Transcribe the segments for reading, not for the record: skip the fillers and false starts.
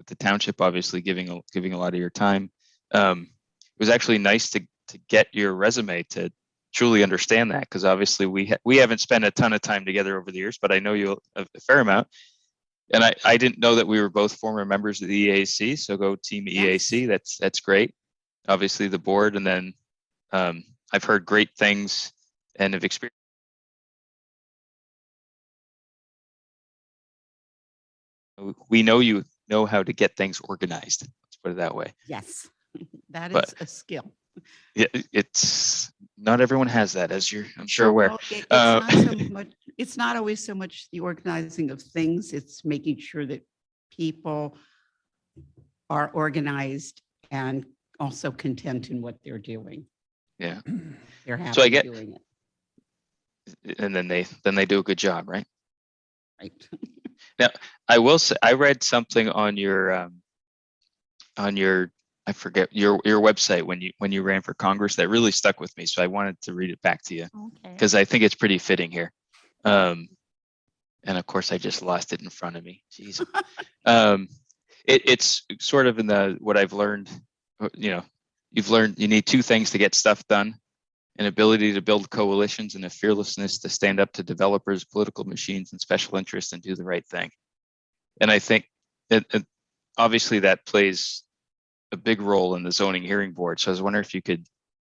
the township, obviously giving a lot of your time. It was actually nice to get your resume to truly understand that, because obviously we haven't spent a ton of time together over the years, but I know you a fair amount. And I didn't know that we were both former members of the EAC, so go team EAC. That's great. Obviously the board, and then I've heard great things and have experienced. We know you know how to get things organized. Let's put it that way. Yes, that is a skill. Yeah, it's not everyone has that, as I'm sure aware. Well, it's not so much. It's not always so much the organizing of things. It's making sure that people are organized and also content in what they're doing. Yeah, they're happy so I get doing it, and then they do a good job, right? right? Now, I will say I read something on your I forget your website when you ran for Congress that really stuck with me. So I wanted to read it back to you because I think it's pretty fitting here. And of course, I just lost it in front of me. Jeez. It's sort of in what I've learned. You've learned you need two things to get stuff done: an ability to build coalitions and a fearlessness to stand up to developers, political machines, and special interests and do the right thing. And I think obviously that plays a big role in the zoning hearing board. So I was wondering if you could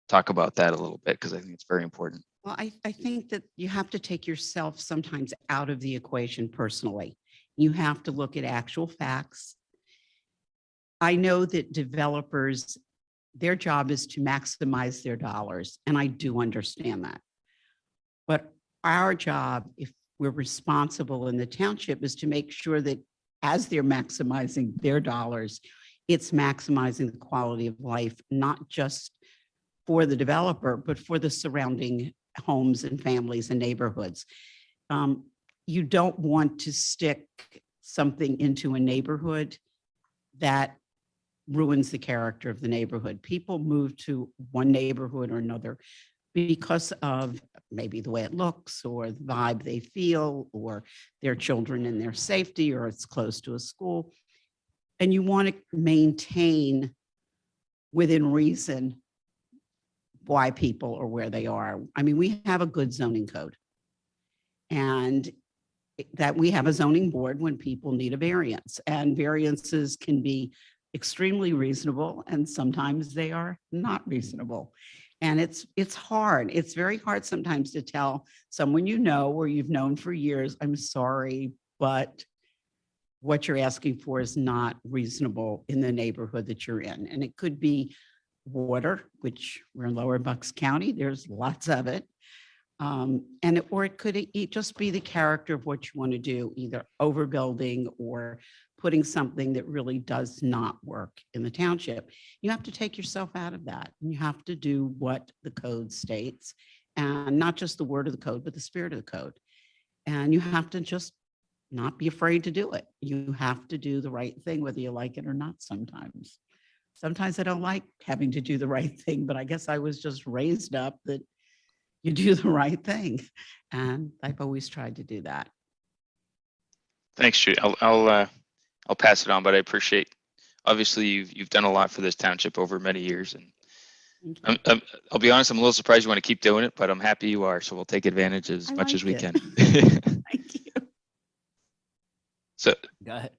talk about that a little bit, because I think it's very important. Well, I think that you have to take yourself sometimes out of the equation personally. You have to look at actual facts. I know that developers, their job is to maximize their dollars, and I do understand that. But our job, if we're responsible in the township, is to make sure that as they're maximizing their dollars, it's maximizing the quality of life, not just for the developer, but for the surrounding homes and families and neighborhoods. You don't want to stick something into a neighborhood that ruins the character of the neighborhood. People move to one neighborhood or another because of maybe the way it looks or the vibe they feel, or their children and their safety, or it's close to a school. And you want to maintain within reason why people are where they are. I mean, we have a good zoning code, and that we have a zoning board when people need a variance, and variances can be extremely reasonable, and sometimes they are not reasonable. And it's hard. It's very hard sometimes to tell someone or you've known for years, I'm sorry, but what you're asking for is not reasonable in the neighborhood that you're in. And it could be water, which we're in Lower Bucks County, there's lots of it. Or it could just be the character of what you want to do, either overbuilding or putting something that really does not work in the township. You have to take yourself out of that. And you have to do what the code states, and not just the word of the code, but the spirit of the code. And you have to just not be afraid to do it. You have to do the right thing, whether you like it or not sometimes. Sometimes I don't like having to do the right thing, but I guess I was just raised up that you do the right thing. And I've always tried to do that. Thanks, Judy. I'll pass it on, but I appreciate, obviously you've done a lot for this township over many years, and I'll be honest, I'm a little surprised you want to keep doing it, but I'm happy you are. So we'll take advantage as much as we can. Thank you. So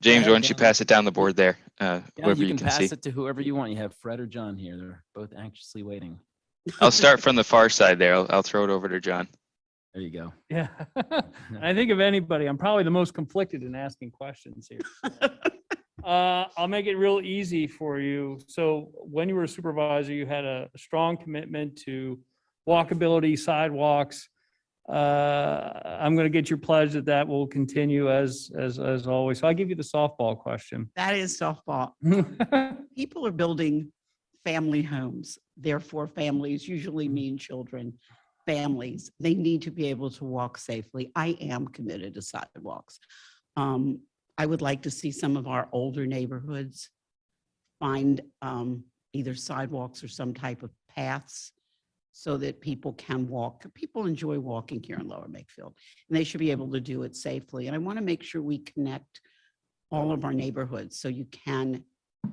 James, why don't you pass it down the board there? Whoever you can pass see. it to whoever you want. You have Fred or John here. They're both anxiously waiting. I'll start from the far side there. I'll throw it over to John. There you go. Yeah. I think of anybody, I'm probably the most conflicted in asking questions here. I'll make it real easy for you. So when you were a supervisor, you had a strong commitment to walkability, sidewalks. I'm going to get your pledge that will continue as always. So I'll give you the softball question. That is softball. People are building family homes. Therefore, families usually mean children. Families, they need to be able to walk safely. I am committed to sidewalks. I would like to see some of our older neighborhoods find either sidewalks or some type of paths so that people can walk. People enjoy walking here in Lower Makefield, and they should be able to do it safely. And I want to make sure we connect all of our neighborhoods, so you can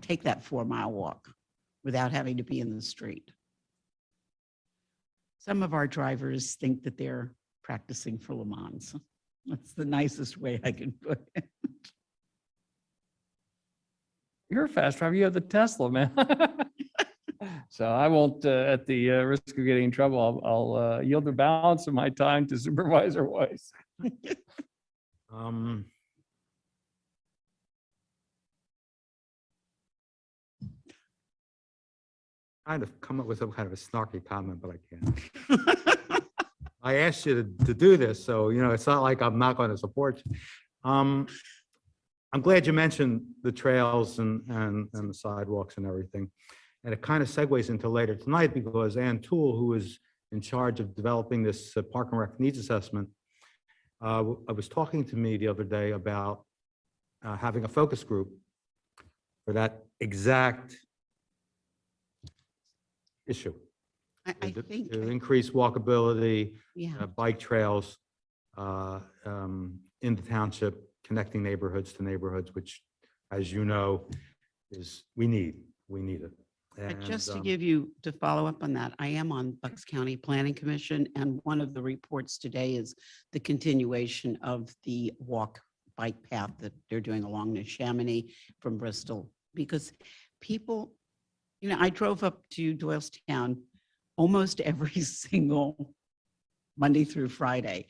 take that 4-mile walk without having to be in the street. Some of our drivers think that they're practicing for Le Mans. That's the nicest way I can put it. You're a fast driver. You have the Tesla, man. So I won't, at the risk of getting in trouble, I'll yield the balance of my time to Supervisor Weiss. Kind of come up with some kind of a snarky comment, but I can't. I asked you to do this, so, it's not like I'm not going to support you. I'm glad you mentioned the trails and the sidewalks and everything. And it kind of segues into later tonight because Ann Toole, who is in charge of developing this Park and Rec needs assessment, was talking to me the other day about having a focus group for that exact issue. I think, To increase walkability, yeah, bike trails in the township, connecting neighborhoods to neighborhoods, which, as you know, we need it. but just to And, to follow up on that, I am on Bucks County Planning Commission, and one of the reports today is the continuation of the bike path that they're doing along the Chamonix from Bristol, because people, I drove up to Doylestown almost every single Monday through Friday.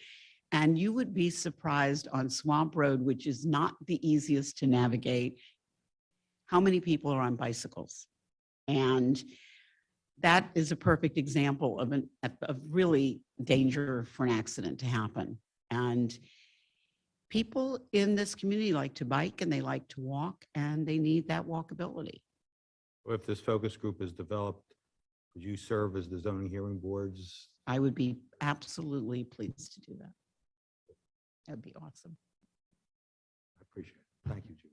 And you would be surprised on Swamp Road, which is not the easiest to navigate, how many people are on bicycles. And that is a perfect example of really danger for an accident to happen. And people in this community like to bike and they like to walk, and they need that walkability. if this focus group is developed, would you serve as the zoning hearing boards? I would be absolutely pleased to do that. That'd be awesome. I appreciate it. Thank you, Judy.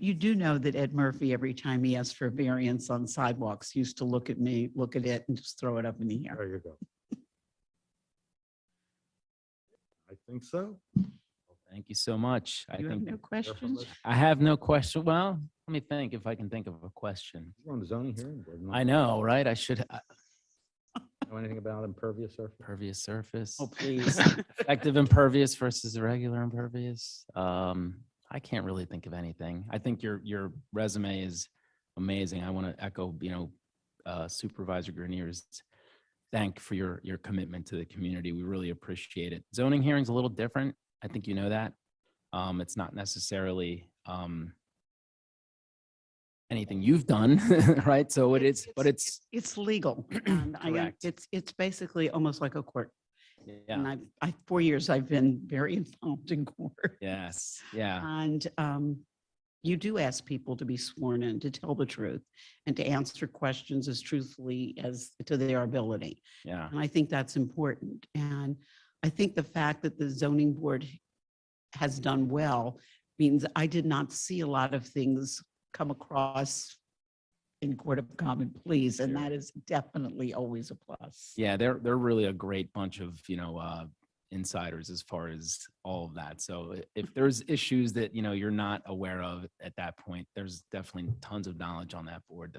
You do know that Ed Murphy, every time he asked for variance on sidewalks, used to look at me, look at it, and just throw it up in the air. There you go. I think so. Thank you so much. I You have think no questions? I have no question. Well, let me think if I can think of a question. You're on the zoning hearing board. I know, right? I should Know anything about impervious surface? impervious surface. Oh, please. Effective impervious versus irregular impervious. I can't really think of anything. I think your resume is amazing. I want to echo, Supervisor Grenier's thank for your commitment to the community. We really appreciate it. Zoning hearing's a little different. I think you know that. It's not necessarily anything you've done, right? So it's It's legal. And Correct. it's basically almost like a court. yeah, And 4 years, I've been very involved in court. yes, yeah, And you do ask people to be sworn in, to tell the truth, and to answer questions as truthfully as to their ability. yeah. And I think that's important. And I think the fact that the zoning board has done well means I did not see a lot of things come across in Court of Common Pleas, and that is definitely always a plus. Yeah, they're really a great bunch of, insiders as far as all of that. So if there's issues that, you're not aware of at that point, there's definitely tons of knowledge on that board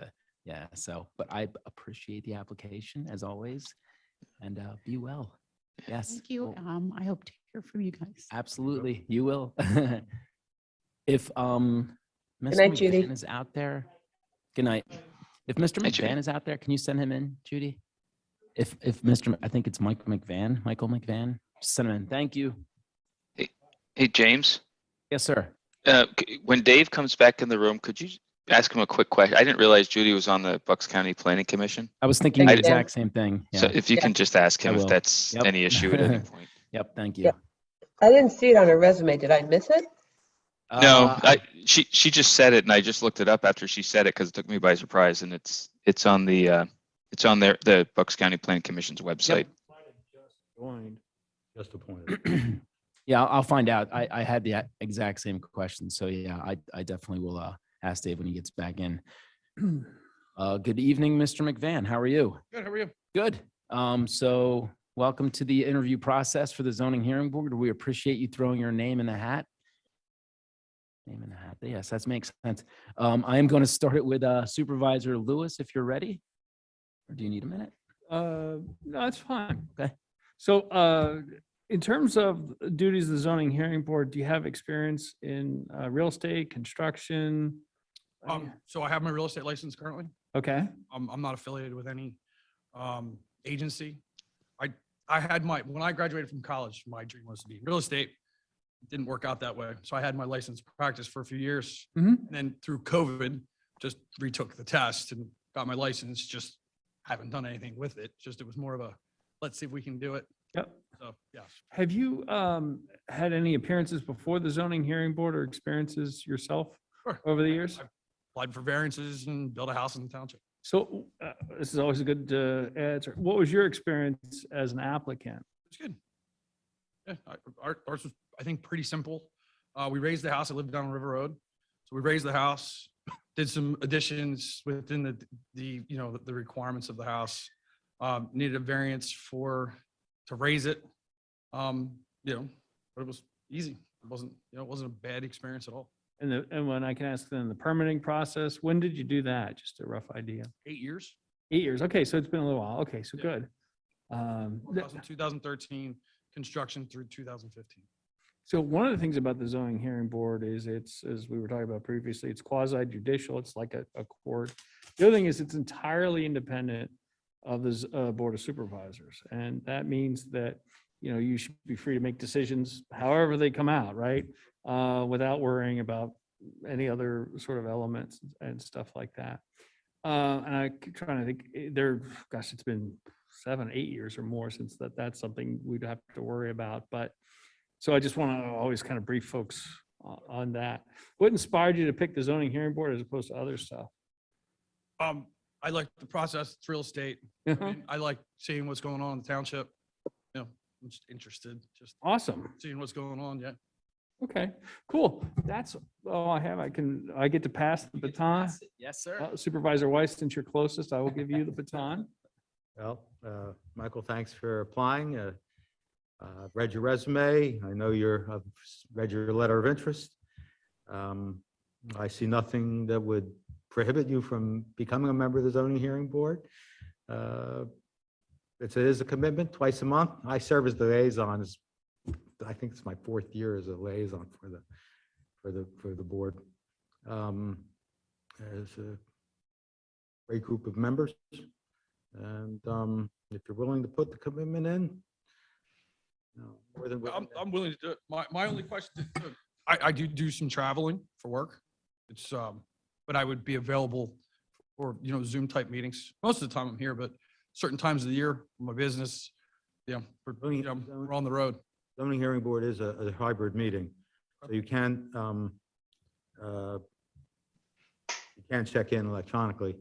but I appreciate the application as always, and be well. Yes. Thank you. Well, I hope to hear from you guys. absolutely. You will. If Mr. night, Judy. McVan is out there, good night. If Mr. Hey, Judy. McVan is out there, can you send him in, Judy? If I think it's Michael McVan, send him in. Thank you. Hey, James, Yes, sir. when Dave comes back in the room, could you ask him a quick question? I didn't realize Judy was on the Bucks County Planning Commission. I was thinking Thank the you. exact same thing. So Yeah. if you can just ask I him if will. that's Yep. any issue at any point. Yep. Thank you. Yep. I didn't see it on her resume. Did I miss it? No, she just said it and I just looked it up after she said it because it took me by surprise, and it's on the Bucks County Planning Commission's website. Just appointed. Yeah, I'll find out. I had the exact same question. So yeah, I definitely will ask Dave when he gets back in. Good evening, Mr. McVan. How are you? Good, how are you? Good. So welcome to the interview process for the zoning hearing board. We appreciate you throwing your name in the hat. Name in the hat. Yes, that makes sense. I am going to start it with Supervisor Lewis, if you're ready. Or do you need a minute? No, it's fine. Okay. So, in terms of duties of the zoning hearing board, do you have experience in real estate, construction? So I have my real estate license currently. Okay, I'm not affiliated with any agency. I had when I graduated from college, my dream was to be in real estate. It didn't work out that way. So I had my license practice for a few years. Mhm. And then through COVID, just retook the test and got my license. Just haven't done anything with it. Just it was more of a, let's see if we can do it. yep. So, yeah. Have you had any appearances before the zoning hearing board or experiences yourself Sure. over the years? I've applied for variances and built a house in the township. So this is always a good answer. What was your experience as an applicant? It's good. Yeah, ours was, I think, pretty simple. We raised the house. I lived down River Road. So we raised the house, did some additions within the requirements of the house. Needed a variance to raise it. But it was easy. It wasn't a bad experience at all. And when I can ask then the permitting process, when did you do that? Just a rough idea. 8 years. 8 years. Okay, so it's been a little while. Okay, so Yeah. good. That was in 2013, construction through 2015. So one of the things about the zoning hearing board is it's, as we were talking about previously, it's quasi judicial. It's like a court. The other thing is it's entirely independent of the board of supervisors. And that means that, you should be free to make decisions however they come out, right? Without worrying about any other sort of elements and stuff like that. And I keep trying to think it's been 7, 8 years or more since that's something we'd have to worry about. But so I just want to always kind of brief folks on that. What inspired you to pick the zoning hearing board as opposed to other stuff? I like the process. It's real estate. I like seeing what's going on in the township. I'm just interested, just Awesome. seeing what's going on. Yeah. Okay, cool. That's all I have. I get to pass the baton. Yes, sir. Supervisor Weiss, since you're closest, I will give you the baton. Well, Michael, thanks for applying. I've read your resume. I know I've read your letter of interest. I see nothing that would prohibit you from becoming a member of the zoning hearing board. It is a commitment twice a month. I serve as the liaison. I think it's my 4th year as a liaison for the board. As a great group of members, and if you're willing to put the commitment in, more than willing. I'm willing to do it. My only question, I do some traveling for work. It's but I would be available for Zoom type meetings. Most of the time I'm here, but certain times of the year, my business, we're on the road. Zoning hearing board is a hybrid meeting, so you can check in electronically.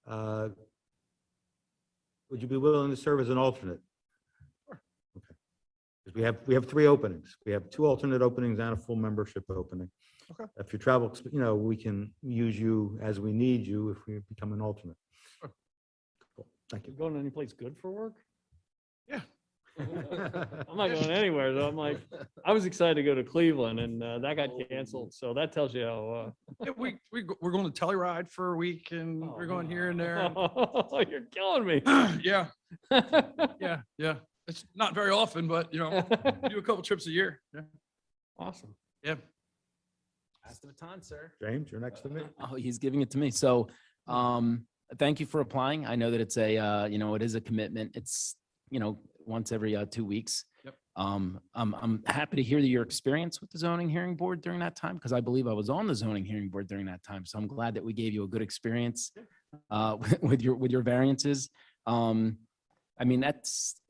Would you be willing to serve as an alternate? Sure. Okay. 'Cause we have 3 openings. We have 2 alternate openings and a full membership opening. Okay. If you travel, we can use you as we need you if we become an alternate. Sure. Cool. Thank You you. going any place good for work? Yeah. I'm not going anywhere, though. I'm like, I was excited to go to Cleveland and that got canceled. So that tells you how. Yeah, we're going to Telluride for a week, and we're going here and there. Oh, you're killing me. Yeah, yeah. It's not very often, but we do a couple trips a year. Yeah, Awesome. yeah. Pass the baton, sir. James, you're next to me. Oh, he's giving it to me. So, thank you for applying. I know that it's it is a commitment. It's, once every 2 weeks. Yep. I'm happy to hear your experience with the zoning hearing board during that time, because I believe I was on the zoning hearing board during that time. So I'm glad that we gave you a good experience with your variances. That's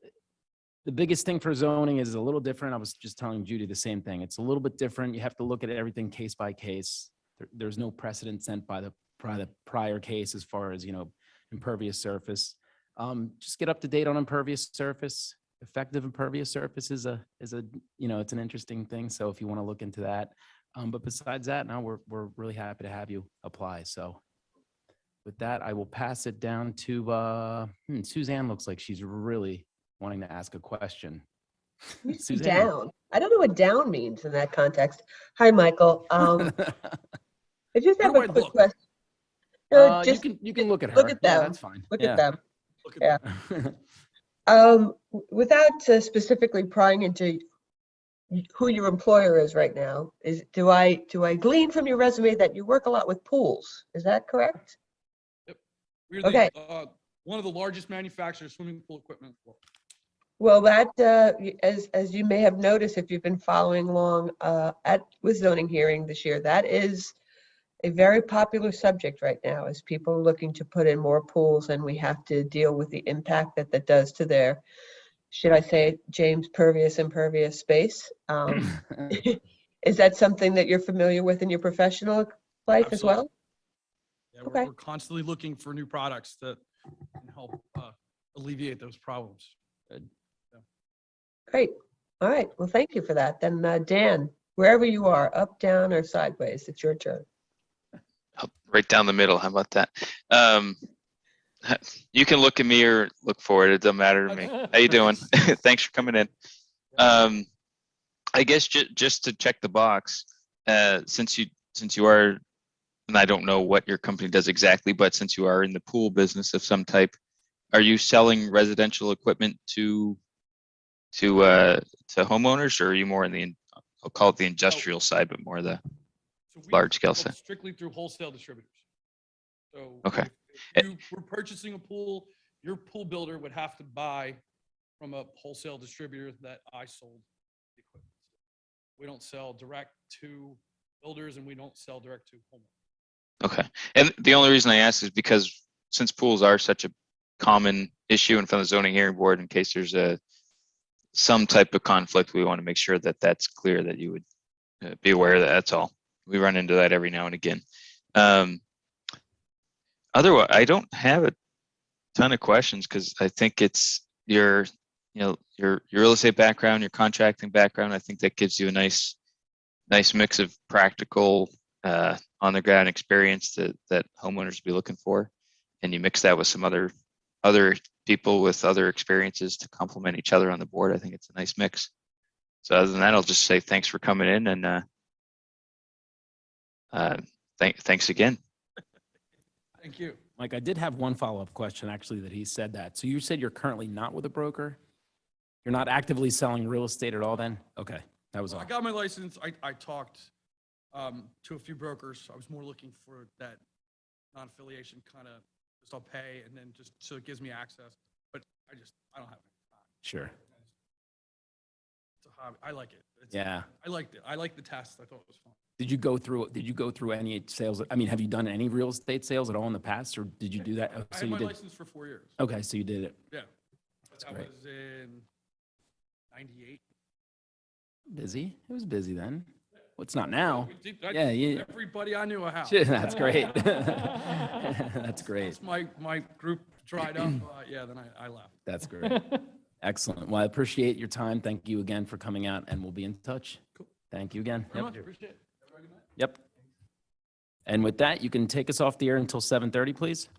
the biggest thing for zoning is a little different. I was just telling Judy the same thing. It's a little bit different. You have to look at everything case by case. There's no precedent set by the prior case as far as, impervious surface. Just get up to date on impervious surface. Effective impervious surface is it's an interesting thing. So if you want to look into that, but besides that, now we're really happy to have you apply. So with that, I will pass it down to Suzanne. Looks like she's really wanting to ask a question. You said Suzanne. down. I don't know what down means in that context. Hi, Michael. I just Where have do a I quick look? question. You can look at her. Look at Yeah, them. that's fine. Look Yeah. at them. Look at Yeah. that. Without specifically prying into who your employer is right now, do I glean from your resume that you work a lot with pools? Is that correct? We're Okay. the, one of the largest manufacturers of swimming pool equipment in the world. Well, that, as you may have noticed, if you've been following along with zoning hearing this year, that is a very popular subject right now as people are looking to put in more pools, and we have to deal with the impact that that does to their, should I say, James, impervious space. Is that something that you're familiar with in your professional life as well? Yeah, Okay. we're constantly looking for new products that can help alleviate those problems. Great. All right. Well, thank you for that. Then Dan, wherever you are, up, down, or sideways, it's your turn. Right down the middle. How about that? You can look at me or look forward. It doesn't matter to me. How you doing? Thanks for coming in. I guess just to check the box, since you are, and I don't know what your company does exactly, but since you are in the pool business of some type, are you selling residential equipment to homeowners, or are you more in the, I'll call it the industrial side, but more the So we large scale sell side? strictly through wholesale distributors. So Okay. if you were purchasing a pool, your pool builder would have to buy from a wholesale distributor that I sold the equipment. We don't sell direct to builders, and we don't sell direct to homeowners. Okay. And the only reason I ask is because since pools are such a common issue in front of the zoning hearing board, in case there's some type of conflict, we want to make sure that that's clear, that you would be aware of that. That's all. We run into that every now and again. Otherwise, I don't have a ton of questions because I think it's your real estate background, your contracting background. I think that gives you a nice mix of practical, on the ground experience that homeowners will be looking for, and you mix that with some other people with other experiences to complement each other on the board. I think it's a nice mix. So other than that, I'll just say thanks for coming in, and thanks again. Thank you. Mike, I did have one follow-up question, actually, that he said that. So you said you're currently not with a broker? You're not actively selling real estate at all then? Okay, that was all. I got my license. I talked to a few brokers. I was more looking for that non-affiliation kind of, just I'll pay and then just so it gives me access. But I don't have any time. Sure. It's a hobby. I like it. Yeah. I liked it. I liked the test. I thought it was fun. Did you go through any sales? I mean, have you done any real estate sales at all in the past, or did you do that? Oh, I so had you my did. license for 4 years. Okay, so you did it. Yeah. That's That great. was in 98. Busy? It was busy then. Well, it's not now. I- Yeah, yeah. Everybody I knew a house. Shit, that's great. That's great. Once my group dried up, yeah, then I left. That's great. Excellent. Well, I appreciate your time. Thank you again for coming out, and we'll be in touch. Cool. Thank you again. Very Yep. much. Appreciate it. Have a good night. Yep. And with that, you can take us off the air until 7:30, please.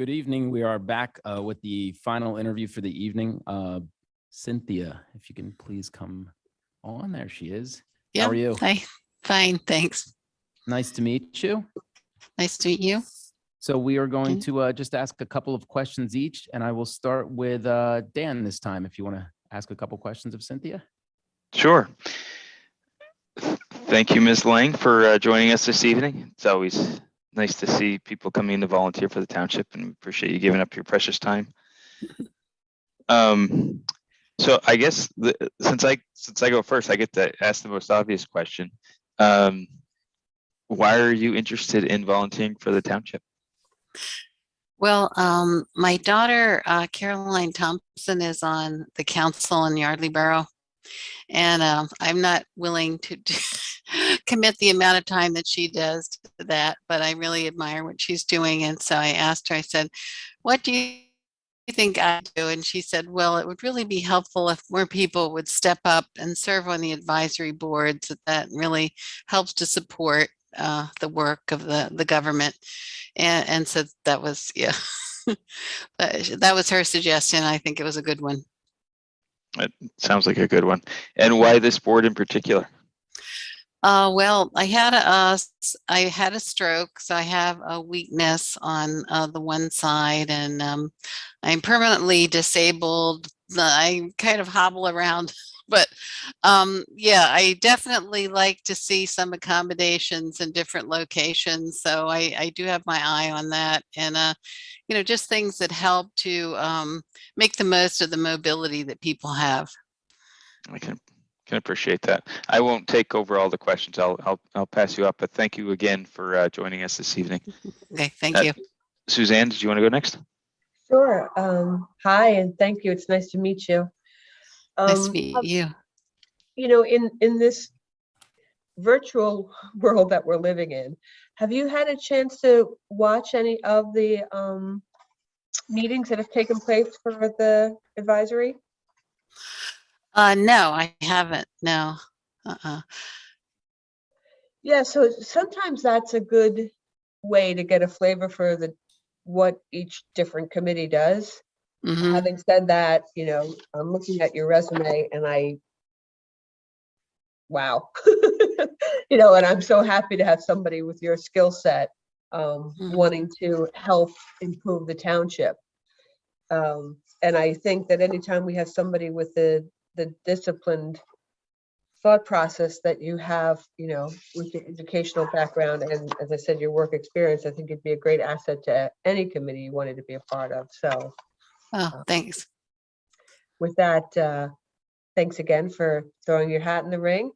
Good evening. We are back with the final interview for the evening. Cynthia, if you can please come on. There she is. Yeah. How are you? Hi. Fine. Thanks. Nice to meet you. Nice to meet you. So we are going Okay. to just ask a couple of questions each, and I will start with Dan this time, if you want to ask a couple questions of Cynthia. Sure. Thank you, Ms. Lang, for joining us this evening. It's always nice to see people coming in to volunteer for the township, and we appreciate you giving up your precious time. So I guess since I go first, I get to ask the most obvious question. Why are you interested in volunteering for the township? Well, my daughter, Caroline Thompson, is on the council in Yardley Borough, and I'm not willing to commit the amount of time that she does to that, but I really admire what she's doing. And so I asked her, I said, what do you think I do? And she said, well, it would really be helpful if more people would step up and serve on the advisory boards. That really helps to support the work of the government. And so that was, yeah, that was her suggestion. I think it was a good one. It sounds like a good one. And why this board in particular? Well, I had a stroke, so I have a weakness on the one side, and I'm permanently disabled. I kind of hobble around, but yeah, I definitely like to see some accommodations in different locations. So I do have my eye on that, and you know, just things that help to make the most of the mobility that people have. I can appreciate that. I won't take over all the questions. I'll pass you up, but thank you again for joining us this evening. Okay, thank you. Suzanne, did you want to go next? Sure. Hi, and thank you. It's nice to meet you. Nice to meet you. You know, in this virtual world that we're living in, have you had a chance to watch any of the meetings that have taken place for the advisory? No, I haven't. No. Yeah, so sometimes that's a good way to get a flavor for what each different committee does. Mhm. Having said that, you know, I'm looking at your resume and wow. You know, and I'm so happy to have somebody with your skill set wanting to help improve the township. And I think that anytime we have somebody with the disciplined thought process that you have, you know, with your educational background and, as I said, your work experience, I think it'd be a great asset to any committee you wanted to be a part of. So Oh, thanks. with that, thanks again for throwing your hat in the ring.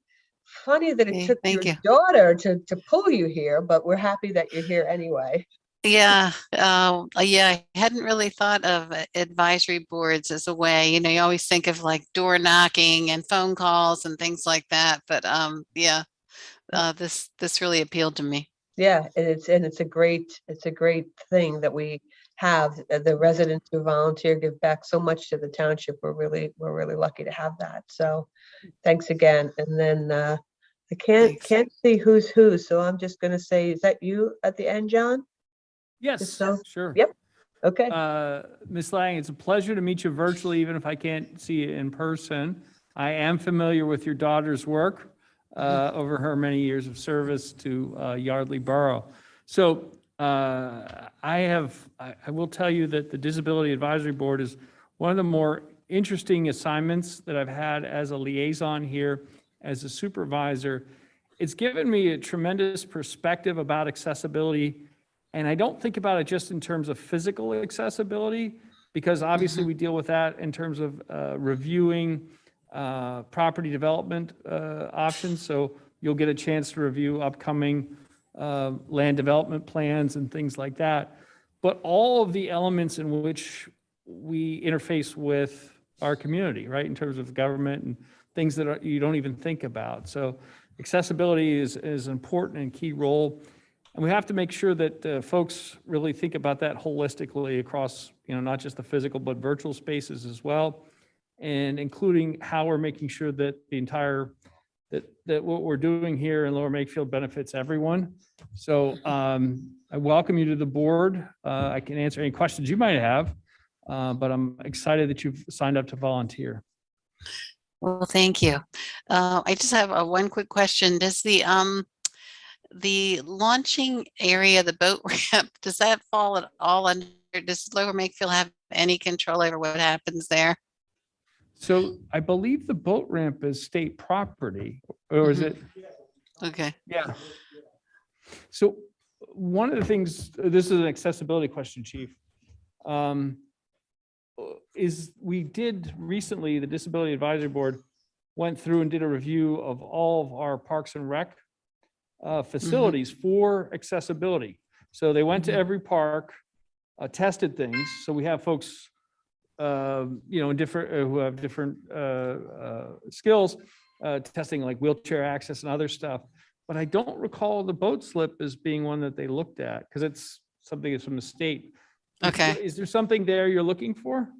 Funny that it Okay, took your thank you. daughter to pull you here, but we're happy that you're here anyway. Yeah, yeah, I hadn't really thought of advisory boards as a way. You know, you always think of like door knocking and phone calls and things like that. But yeah, this really appealed to me. Yeah, and it's a great thing that we have the residents who volunteer give back so much to the township. We're really lucky to have that. So thanks again. And then I Thanks. can't see who's who, so I'm just gonna say, is that you at the end, John? Yes, so. sure. Yep. Okay. Ms. Lang, it's a pleasure to meet you virtually, even if I can't see you in person. I am familiar with your daughter's work over her many years of service to Yardley Borough. So I will tell you that the Disability Advisory Board is one of the more interesting assignments that I've had as a liaison here, as a supervisor. It's given me a tremendous perspective about accessibility. And I don't think about it just in terms of physical accessibility, because obviously we deal with that in terms of reviewing property development options. So you'll get a chance to review upcoming land development plans and things like that. But all of the elements in which we interface with our community, right, in terms of government and things that you don't even think about. So accessibility is an important and key role. And we have to make sure that folks really think about that holistically across, you know, not just the physical, but virtual spaces as well, and including how we're making sure that the entire that what we're doing here in Lower Makefield benefits everyone. So I welcome you to the board. I can answer any questions you might have, but I'm excited that you've signed up to volunteer. Well, thank you. I just have one quick question. Does the launching area, the boat ramp, does that fall at all under, does Lower Makefield have any control over what happens there? So I believe the boat ramp is state property, or is it? Okay. Yeah. So one of the things, this is an accessibility question, Chief, is we did recently, the Disability Advisory Board went through and did a review of all of our Parks and Rec facilities for accessibility. So they went to every park, tested things. So we have folks, in different, who have different skills, testing like wheelchair access and other stuff. But I don't recall the boat slip as being one that they looked at, because it's something that's from the state. Okay. Is there something there you're looking for?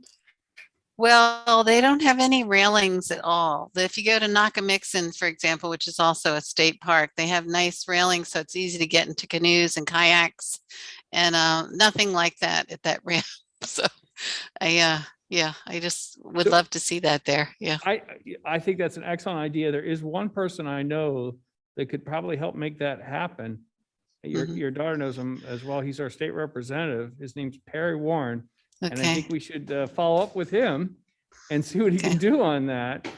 Well, they don't have any railings at all. If you go to Nakamixon, for example, which is also a state park, they have nice railings, so it's easy to get into canoes and kayaks, and nothing like that at that ramp. So I just would So- love to see that there. Yeah. I think that's an excellent idea. There is one person I know that could probably help make that happen. Your daughter knows him as well. He's our state representative. His name's Perry Warren. And I Okay. think we should follow up with him and see what he Okay. can do on that.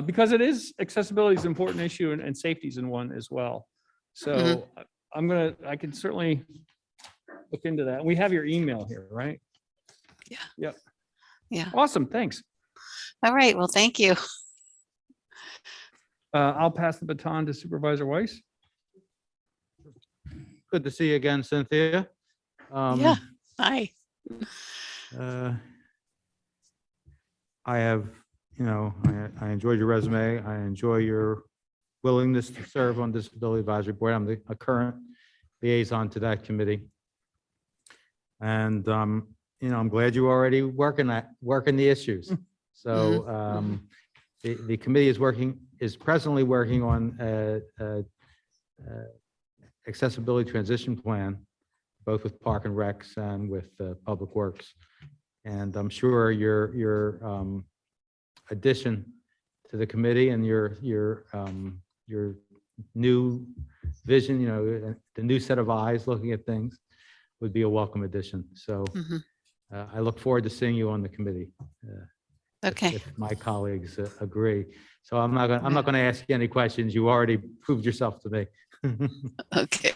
Because it is, accessibility is an important issue, and safety is in one as well. So I can certainly look into that. We have your email here, right? Yeah. Yep. Yeah. Awesome, thanks. All right. Well, thank you. I'll pass the baton to Supervisor Weiss. Good to see you again, Cynthia. Yeah. Hi. I have, I enjoyed your resume. I enjoy your willingness to serve on Disability Advisory Board. I'm a current liaison to that committee. And, I'm glad you're already working the issues. So the committee is presently working on accessibility transition plan, both with Park and Recs and with Public Works. And I'm sure your addition to the committee and your new vision, the new set of eyes looking at things would be a welcome addition. So I look forward to seeing you on the committee. Okay. If my colleagues agree. So I'm not going to ask you any questions. You already proved yourself to me. Okay.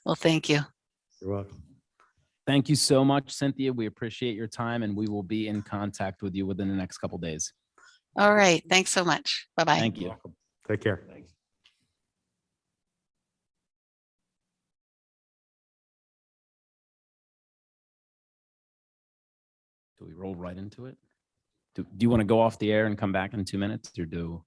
Well, thank you. You're welcome. Thank you so much, Cynthia. We appreciate your time, and we will be in contact with you within the next couple days. All right. Thanks so much. Bye-bye. Thank you. Take care. Do we roll right into it? Do you want to go off the air and come back in 2 minutes, or do?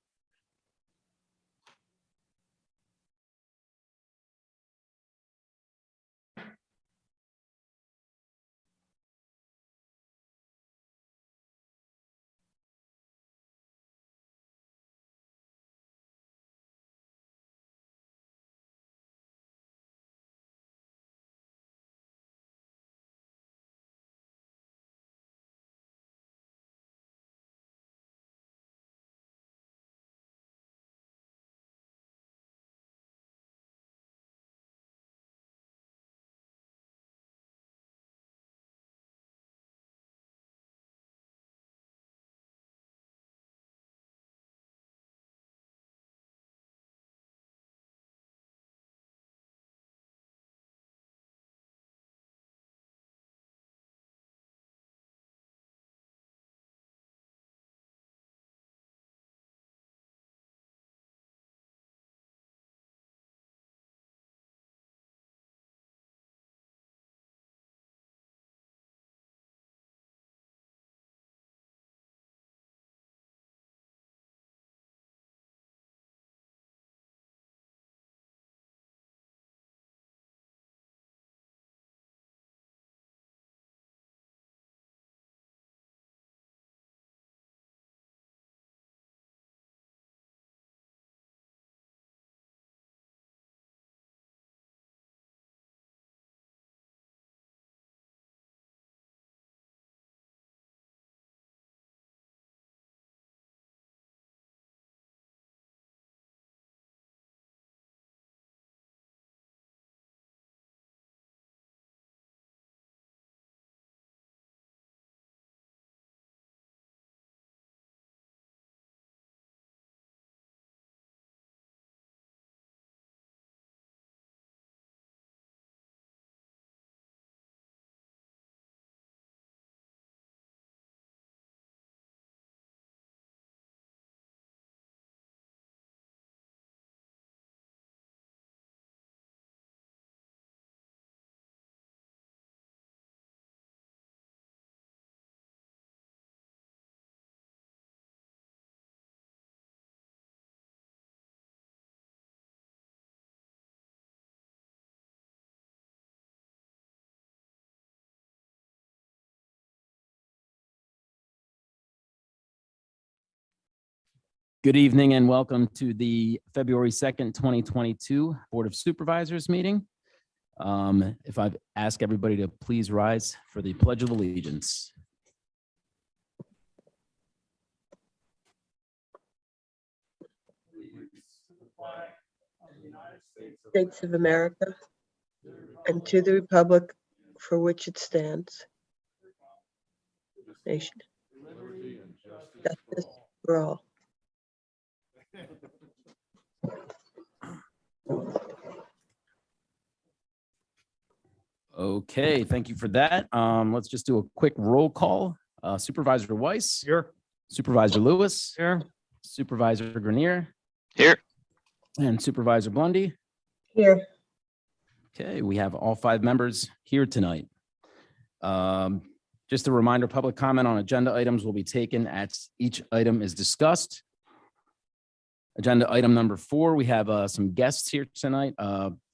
Good evening and welcome to the February 2nd, 2022 Board of Supervisors meeting. If I ask everybody to please rise for the Pledge of Allegiance. States of America and to the republic for which it stands. Nation. Justice for all. Okay, thank you for that. Let's just do a quick roll call. Supervisor Weiss, Here. Supervisor Lewis, Here. Supervisor Grenier, Here. and Supervisor Blondie. Here. Okay, we have all 5 members here tonight. Just a reminder, public comment on agenda items will be taken as each item is discussed. Agenda item number 4, we have some guests here tonight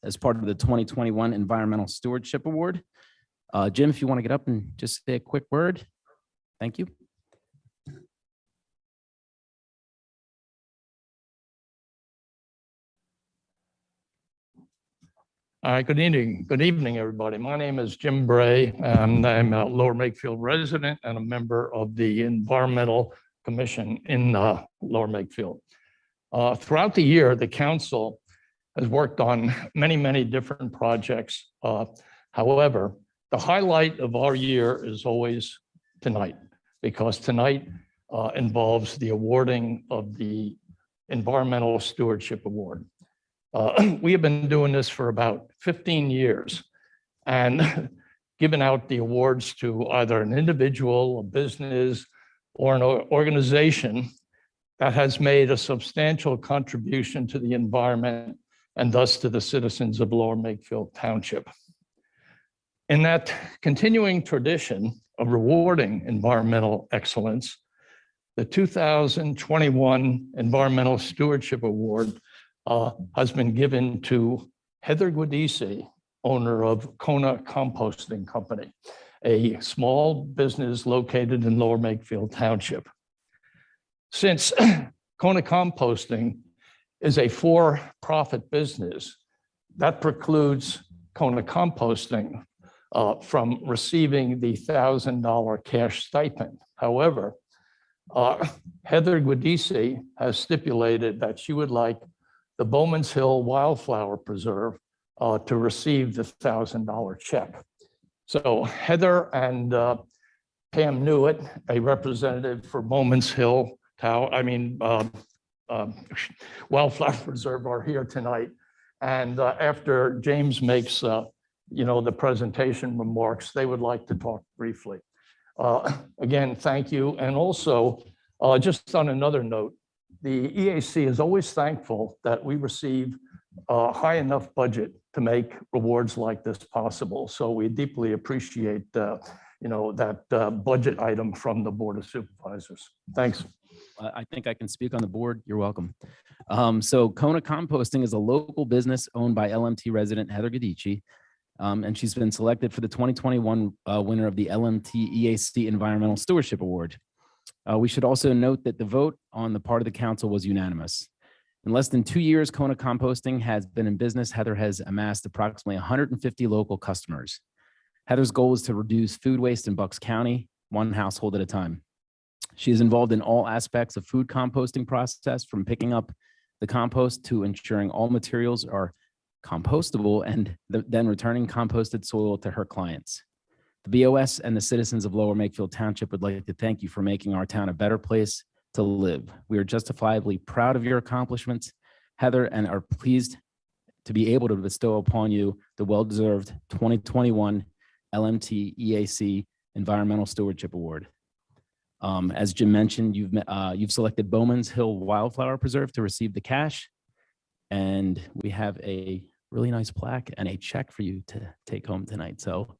as part of the 2021 Environmental Stewardship Award. Jim, if you want to get up and just say a quick word. Thank you. All right, good evening. Good evening, everybody. My name is Jim Bray, and I'm a Lower Makefield resident and a member of the Environmental Commission in Lower Makefield. Throughout the year, the council has worked on many different projects. However, the highlight of our year is always tonight, because tonight involves the awarding of the Environmental Stewardship Award. We have been doing this for about 15 years and given out the awards to either an individual, a business, or an organization that has made a substantial contribution to the environment and thus to the citizens of Lower Makefield Township. In that continuing tradition of rewarding environmental excellence, the 2021 Environmental Stewardship Award has been given to Heather Guidisi, owner of Kona Composting Company, a small business located in Lower Makefield Township. Since Kona Composting is a for-profit business, that precludes Kona Composting from receiving the $1,000 cash stipend. However, Heather Guidisi has stipulated that she would like the Bowman's Hill Wildflower Preserve to receive the $1,000 check. So Heather and Pam Newitt, a representative for Bowman's Hill Wildflower Preserve, are here tonight. And after James makes the presentation remarks, they would like to talk briefly. Again, thank you. And also, just on another note, the EAC is always thankful that we receive a high enough budget to make rewards like this possible. So we deeply appreciate that budget item from the Board of Supervisors. Thanks. I think I can speak on the board. You're welcome. So Kona Composting is a local business owned by LMT resident Heather Guidisi, and she's been selected for the 2021 winner of the LMT EAC Environmental Stewardship Award. We should also note that the vote on the part of the council was unanimous. In less than 2 years, Kona Composting has been in business. Heather has amassed approximately 150 local customers. Heather's goal is to reduce food waste in Bucks County, one household at a time. She is involved in all aspects of food composting process, from picking up the compost to ensuring all materials are compostable and then returning composted soil to her clients. The BOS and the citizens of Lower Makefield Township would like to thank you for making our town a better place to live. We are justifiably proud of your accomplishments, Heather, and are pleased to be able to bestow upon you the well-deserved 2021 LMT EAC Environmental Stewardship Award. As Jim mentioned, you've selected Bowman's Hill Wildflower Preserve to receive the cash, and we have a really nice plaque and a check for you to take home tonight. So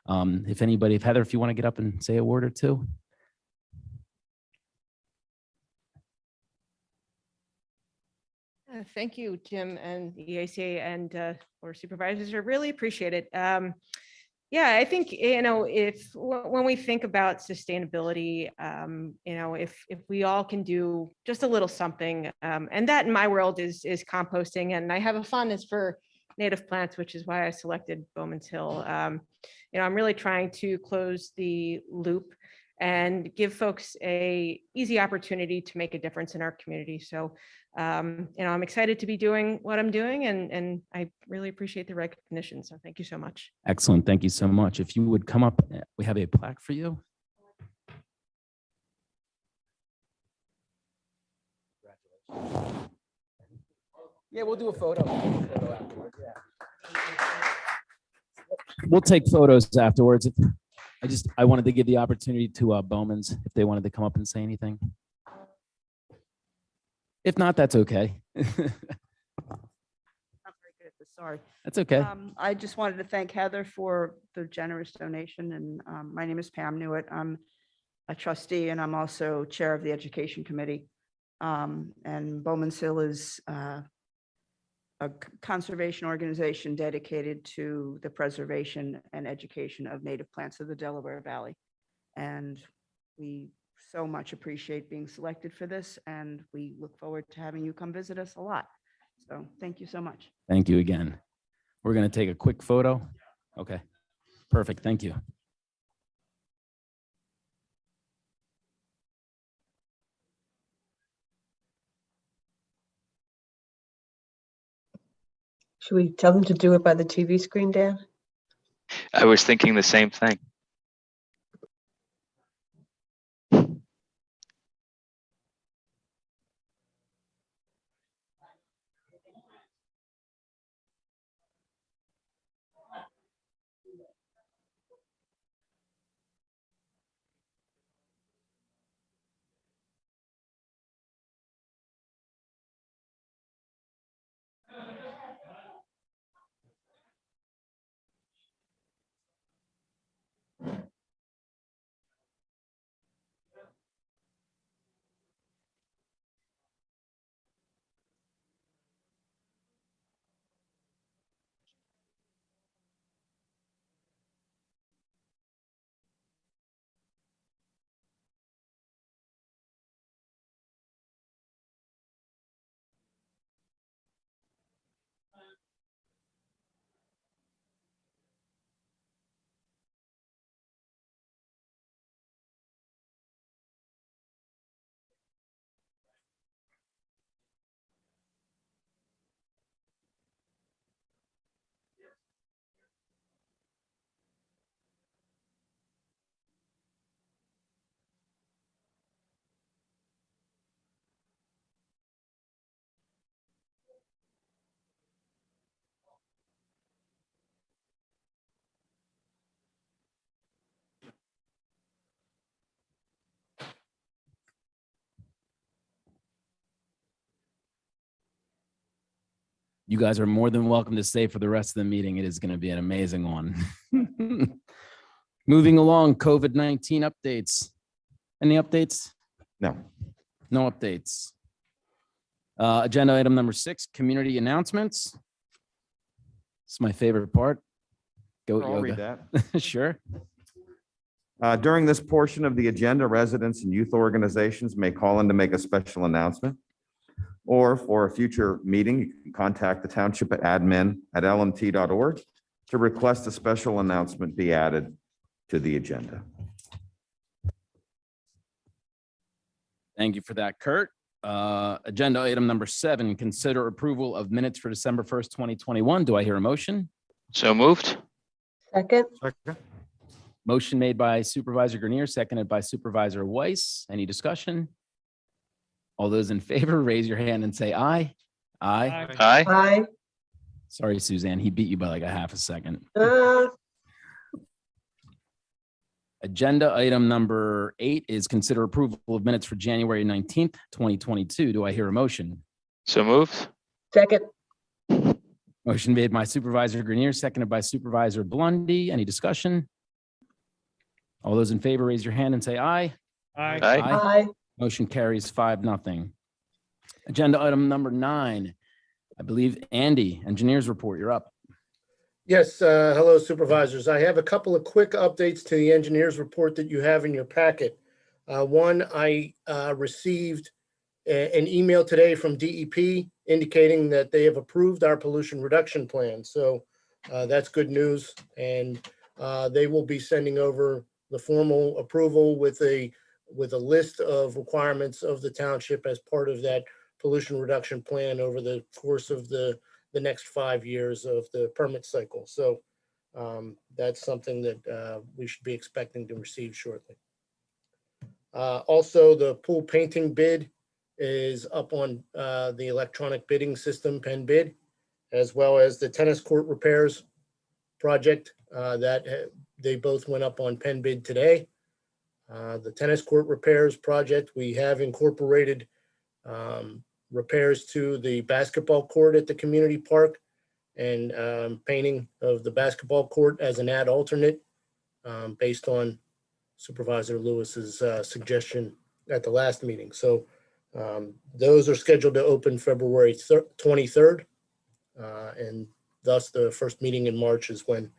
Heather, if you want to get up and say a word or two. Thank you, Jim and the EACA and Board of Supervisors. I really appreciate it. Yeah, I think, when we think about sustainability, if we all can do just a little something, and that in my world is composting, and I have a fondness for native plants, which is why I selected Bowman's Hill. I'm really trying to close the loop and give folks a easy opportunity to make a difference in our community. So, I'm excited to be doing what I'm doing, and I really appreciate the recognition. So thank you so much. Excellent. Thank you so much. If you would come up, we have a plaque for you. Yeah, we'll do a photo. We'll take photos afterwards. I wanted to give the opportunity to Bowman's if they wanted to come up and say anything. If not, that's okay. Not very good at this, sorry. That's okay. I just wanted to thank Heather for the generous donation, and my name is Pam Newitt. I'm a trustee, and I'm also chair of the Education Committee. And Bowman's Hill is a conservation organization dedicated to the preservation and education of native plants of the Delaware Valley. And we so much appreciate being selected for this, and we look forward to having you come visit us a lot. So thank you so much. Thank you again. We're going to take a quick photo. Okay, perfect. Thank you. Should we tell them to do it by the TV screen, Dan? I was thinking the same thing. You guys are more than welcome to stay for the rest of the meeting. It is going to be an amazing one. Moving along, COVID-19 updates. Any updates? No. No updates. Agenda item number 6, community announcements. It's my favorite part. Goat I'll read yoga. that. Sure. During this portion of the agenda, residents and youth organizations may call in to make a special announcement. Or for a future meeting, you can contact the township at admin@lmt.org to request a special announcement be added to the agenda. Thank you for that, Kurt. Agenda item number 7, consider approval of minutes for December 1st, 2021. Do I hear a motion? So moved. Second? Second. Motion made by Supervisor Grenier, seconded by Supervisor Weiss. Any discussion? All those in favor, raise your hand and say aye. Aye. Aye. Aye. Sorry, Suzanne, he beat you by like a half a second. Agenda item number 8 is consider approval of minutes for January 19th, 2022. Do I hear a motion? So moved. Second? Motion made by Supervisor Grenier, seconded by Supervisor Blondie. Any discussion? All those in favor, raise your hand and say aye. Aye. Aye. Aye. Motion carries 5-0. Agenda item number 9. I believe Andy, engineers report, you're up. Yes, hello Supervisors. I have a couple of quick updates to the engineer's report that you have in your packet. One, I received an email today from DEP indicating that they have approved our pollution reduction plan. So that's good news. And they will be sending over the formal approval with a list of requirements of the township as part of that pollution reduction plan over the course of the next 5 years of the permit cycle. So that's something that we should be expecting to receive shortly. Also, the pool painting bid is up on the electronic bidding system, Pen Bid, as well as the tennis court repairs project that they both went up on Pen Bid today. The tennis court repairs project, we have incorporated repairs to the basketball court at the community park and painting of the basketball court as an ad alternate based on Supervisor Lewis's suggestion at the last meeting. So those are scheduled to open February 23rd. And thus the first meeting in March is when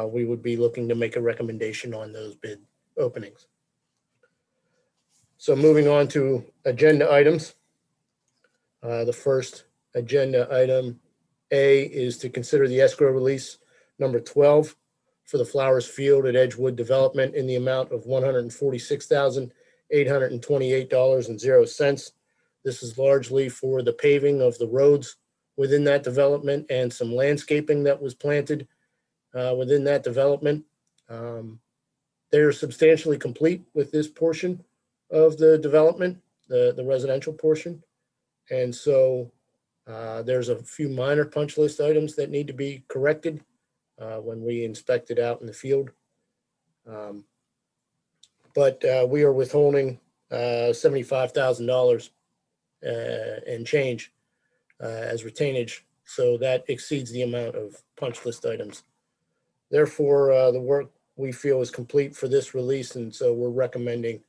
we would be looking to make a recommendation on those bid openings. So moving on to agenda items. The first agenda item A is to consider the escrow release number 12 for the Flowers Field at Edgewood Development in the amount of $146,828.00. This is largely for the paving of the roads within that development and some landscaping that was planted within that development. They're substantially complete with this portion of the development, the residential portion. And so there's a few minor punch list items that need to be corrected when we inspect it out in the field. But we are withholding $75,000 and change as retainage. So that exceeds the amount of punch list items. Therefore, the work we feel is complete for this release. And so we're recommending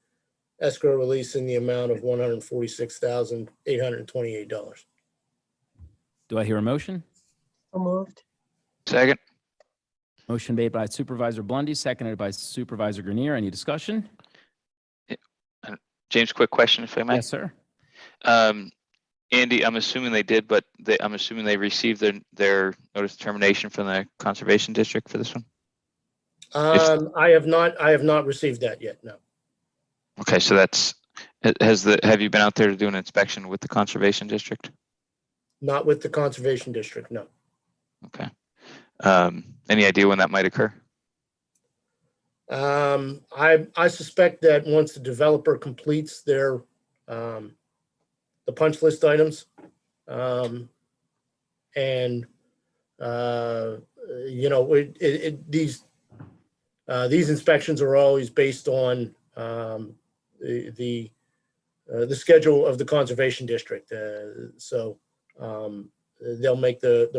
escrow release in the amount of $146,828. Do I hear a motion? So moved. Second. Motion made by Supervisor Blondie, seconded by Supervisor Grenier. Any discussion? James, quick question, if I may. Yes, sir. Andy, I'm assuming they did, but I'm assuming they received their notice of termination from the Conservation District for this one? I have not received that yet, no. Okay, so that's, have you been out there to do an inspection with the Conservation District? Not with the Conservation District, no. Okay. Any idea when that might occur? I suspect that once the developer completes their the punch list items and you know, these inspections are always based on the schedule of the Conservation District. So they'll make the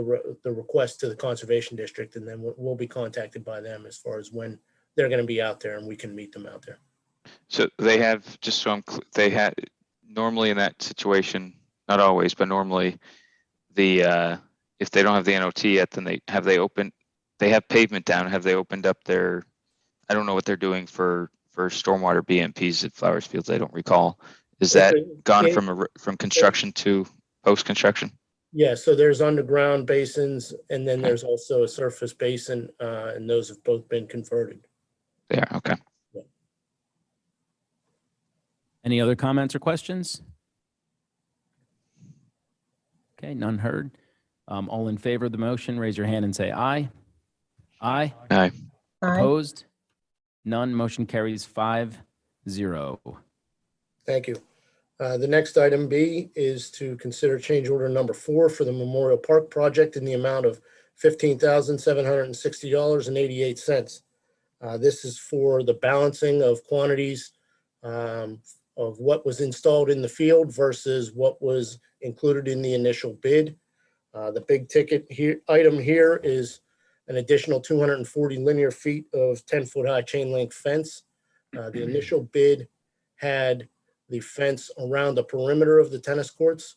request to the Conservation District, and then we'll be contacted by them as far as when they're going to be out there and we can meet them out there. So they have, just so they had, normally in that situation, not always, but normally if they don't have the NOT yet, then they have pavement down. Have they opened up their, I don't know what they're doing for stormwater BMPs at Flowers Fields. I don't recall. Is that gone from construction to post-construction? Yeah, so there's underground basins and then there's also a surface basin, and those have both been converted. Yeah, okay. Yeah. Any other comments or questions? Okay, none heard. All in favor of the motion, raise your hand and say aye. Aye. Aye. Opposed? None. Motion carries 5-0. Thank you. The next item B is to consider change order number 4 for the Memorial Park project in the amount of $15,760.88. This is for the balancing of quantities of what was installed in the field versus what was included in the initial bid. The big ticket item here is an additional 240 linear feet of 10-foot high chain link fence. The initial bid had the fence around the perimeter of the tennis courts.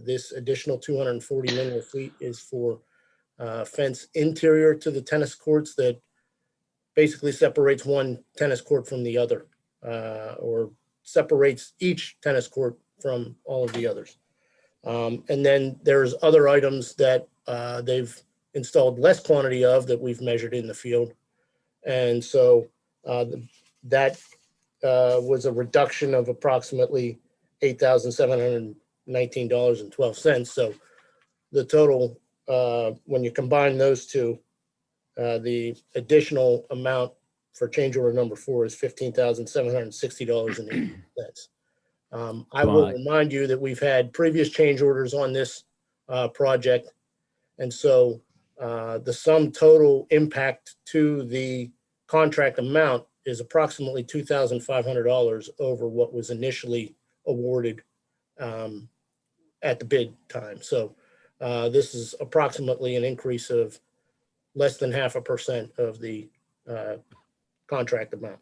This additional 240 linear feet is for fence interior to the tennis courts that basically separates one tennis court from the other, or separates each tennis court from all of the others. And then there's other items that they've installed less quantity of that we've measured in the field. And so that was a reduction of approximately $8,719.12. So the total, when you combine those two, the additional amount for change order number 4 is $15,760.80. I will Right. remind you that we've had previous change orders on this project. And so the sum total impact to the contract amount is approximately $2,500 over what was initially awarded at the bid time. So this is approximately an increase of less than 0.5% of the contract amount.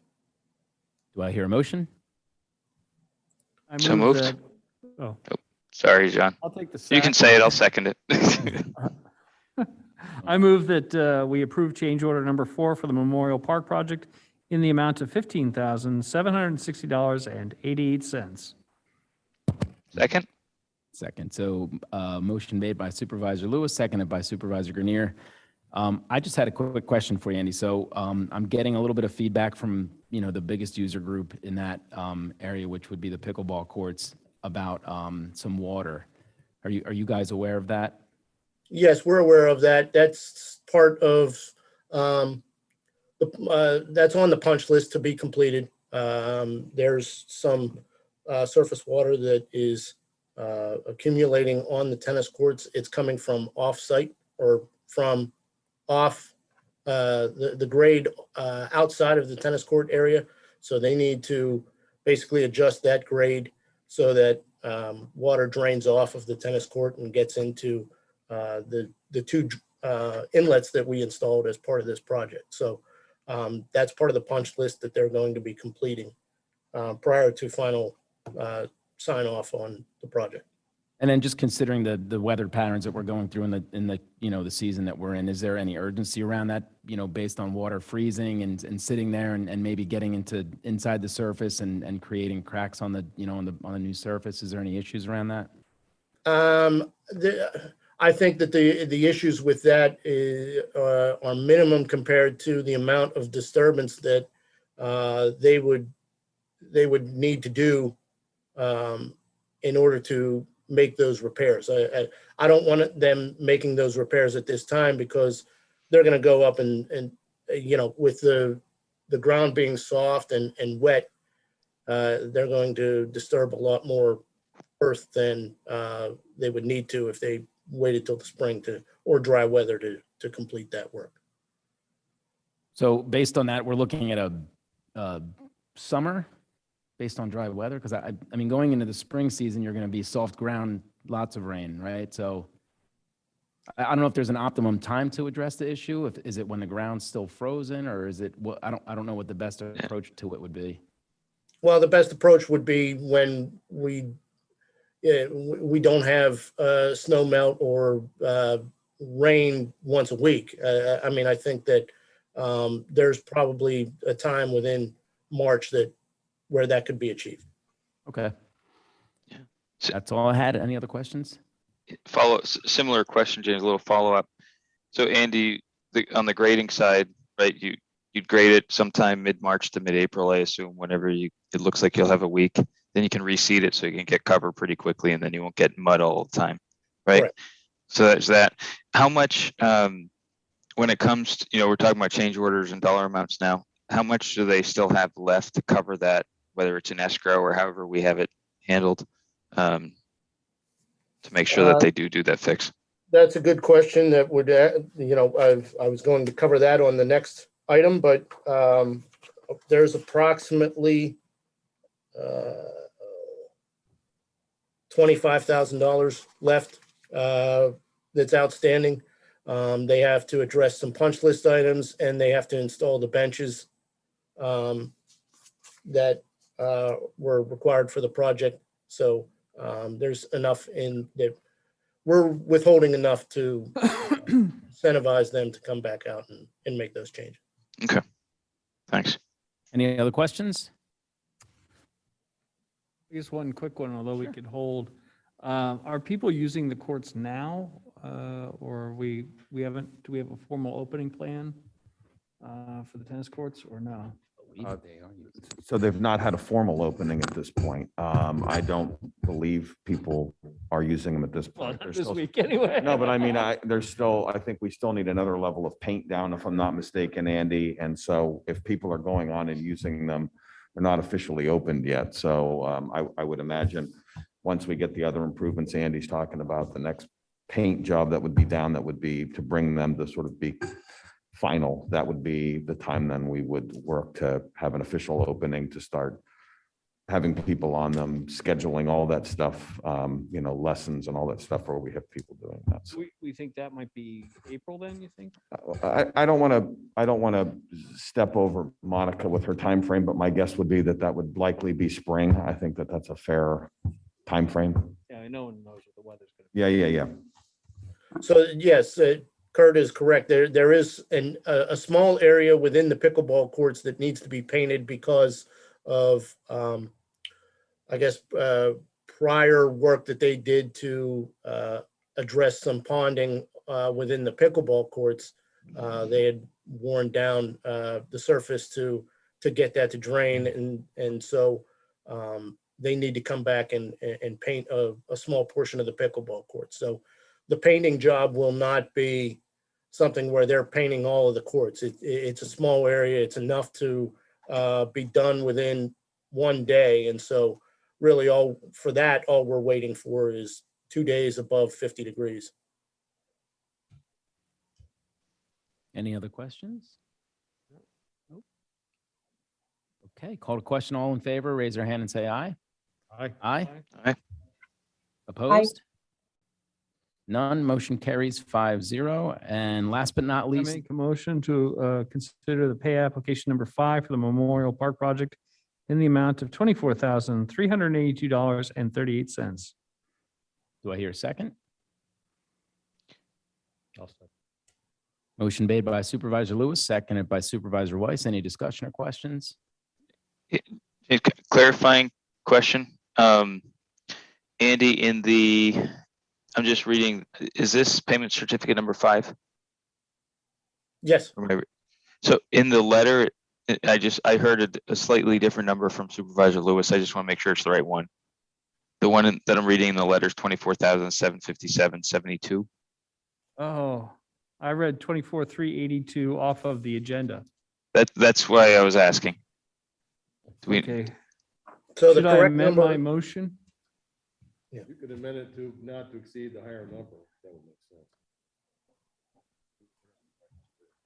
Do I hear a motion? I So move moved. that- Oh, Sorry, John. I'll take the. You can second. say it. I'll second it. I move that we approve change order number 4 for the Memorial Park project in the amount of $15,760.88. Second. Second. So motion made by Supervisor Lewis, seconded by Supervisor Grenier. I just had a quick question for you, Andy. So I'm getting a little bit of feedback from, the biggest user group in that area, which would be the pickleball courts, about some water. Are you guys aware of that? Yes, we're aware of that. That's part of, that's on the punch list to be completed. There's some surface water that is accumulating on the tennis courts. It's coming from off-site or from off the grade outside of the tennis court area. So they need to basically adjust that grade so that water drains off of the tennis court and gets into the 2 inlets that we installed as part of this project. So that's part of the punch list that they're going to be completing prior to final sign off on the project. And then just considering the weather patterns that we're going through in the the season that we're in, is there any urgency around that, based on water freezing and sitting there and maybe getting inside the surface and creating cracks on the on the new surface? Is there any issues around that? I think that the issues with that are minimum compared to the amount of disturbance that they would need to do in order to make those repairs. I don't want them making those repairs at this time because they're going to go up and with the ground being soft and wet, they're going to disturb a lot more earth than they would need to if they waited till the spring or dry weather to complete that work. So based on that, we're looking at a summer based on dry weather? Because I mean, going into the spring season, you're going to be soft ground, lots of rain, right? So I don't know if there's an optimum time to address the issue. Is it when the ground's still frozen, or is it what? I don't know what the best approach to it would be. Well, the best approach would be when we don't have snow melt or rain once a week. I mean, I think that there's probably a time within March where that could be achieved. Okay. Yeah. That's all I had. Any other questions? Similar question, James, a little follow-up. So Andy, on the grading side, right, you'd grade it sometime mid-March to mid-April, I assume, whenever it looks like you'll have a week. Then you can reseed it so you can get cover pretty quickly, and then you won't get mud all the time, right? Correct. So that's that. How much, when it comes to, we're talking about change orders and dollar amounts now, how much do they still have left to cover that, whether it's an escrow or however we have it handled, to make sure that they do that fix? That's a good question that would, I was going to cover that on the next item, but there's approximately $25,000 left that's outstanding. They have to address some punch list items, and they have to install the benches that were required for the project. So there's enough in that we're withholding enough to incentivize them to come back out and make those changes. Okay, thanks. Any other questions? Just one quick one, although we could hold. Are people using the courts now? Or we haven't, do we have a formal opening plan for the tennis courts or no? So they've not had a formal opening at this point. I don't believe people are using them at this Well, point. not There's this still- week anyway. No, but I mean, I think we still need another level of paint down, if I'm not mistaken, Andy. And so if people are going on and using them, they're not officially opened yet. So I would imagine once we get the other improvements Andy's talking about, the next paint job that would be down, that would be to bring them to sort of be final. That would be the time then we would work to have an official opening to start having people on them, scheduling all that stuff, lessons and all that stuff where we have people doing that. So We think that might be April then, you think? I don't want to step over Monica with her time frame, but my guess would be that would likely be spring. I think that's a fair time frame. Yeah, no one knows what the weather's gonna be. Yeah. So yes, Kurt is correct. There is a small area within the pickleball courts that needs to be painted because of, I guess, prior work that they did to address some ponding within the pickleball courts. They had worn down the surface to get that to drain, and so they need to come back and paint a small portion of the pickleball court. So the painting job will not be something where they're painting all of the courts. It's a small area. It's enough to be done within one day. And so really all we're waiting for is 2 days above 50 degrees. Any other questions? Nope. Okay, call to question. All in favor, raise your hand and say aye. Aye. Aye. Aye. Opposed? None. Motion carries 5-0. And last but not I least, make a motion to consider the pay application number 5 for the Memorial Park project in the amount of $24,382.38. do I hear a second? Motion made by Supervisor Lewis, seconded by Supervisor Weiss. Any discussion or questions? Clarifying question. Andy, I'm just reading, is this payment certificate number 5? Yes. So in the letter, I heard a slightly different number from Supervisor Lewis. I just want to make sure it's the right one. The one that I'm reading in the letter is 24,757.72. Oh, I read 24,382 off of the agenda. That's why I was asking. Okay. So the Should I correct amend my number, motion? You could amend it to not to exceed the higher number. That would make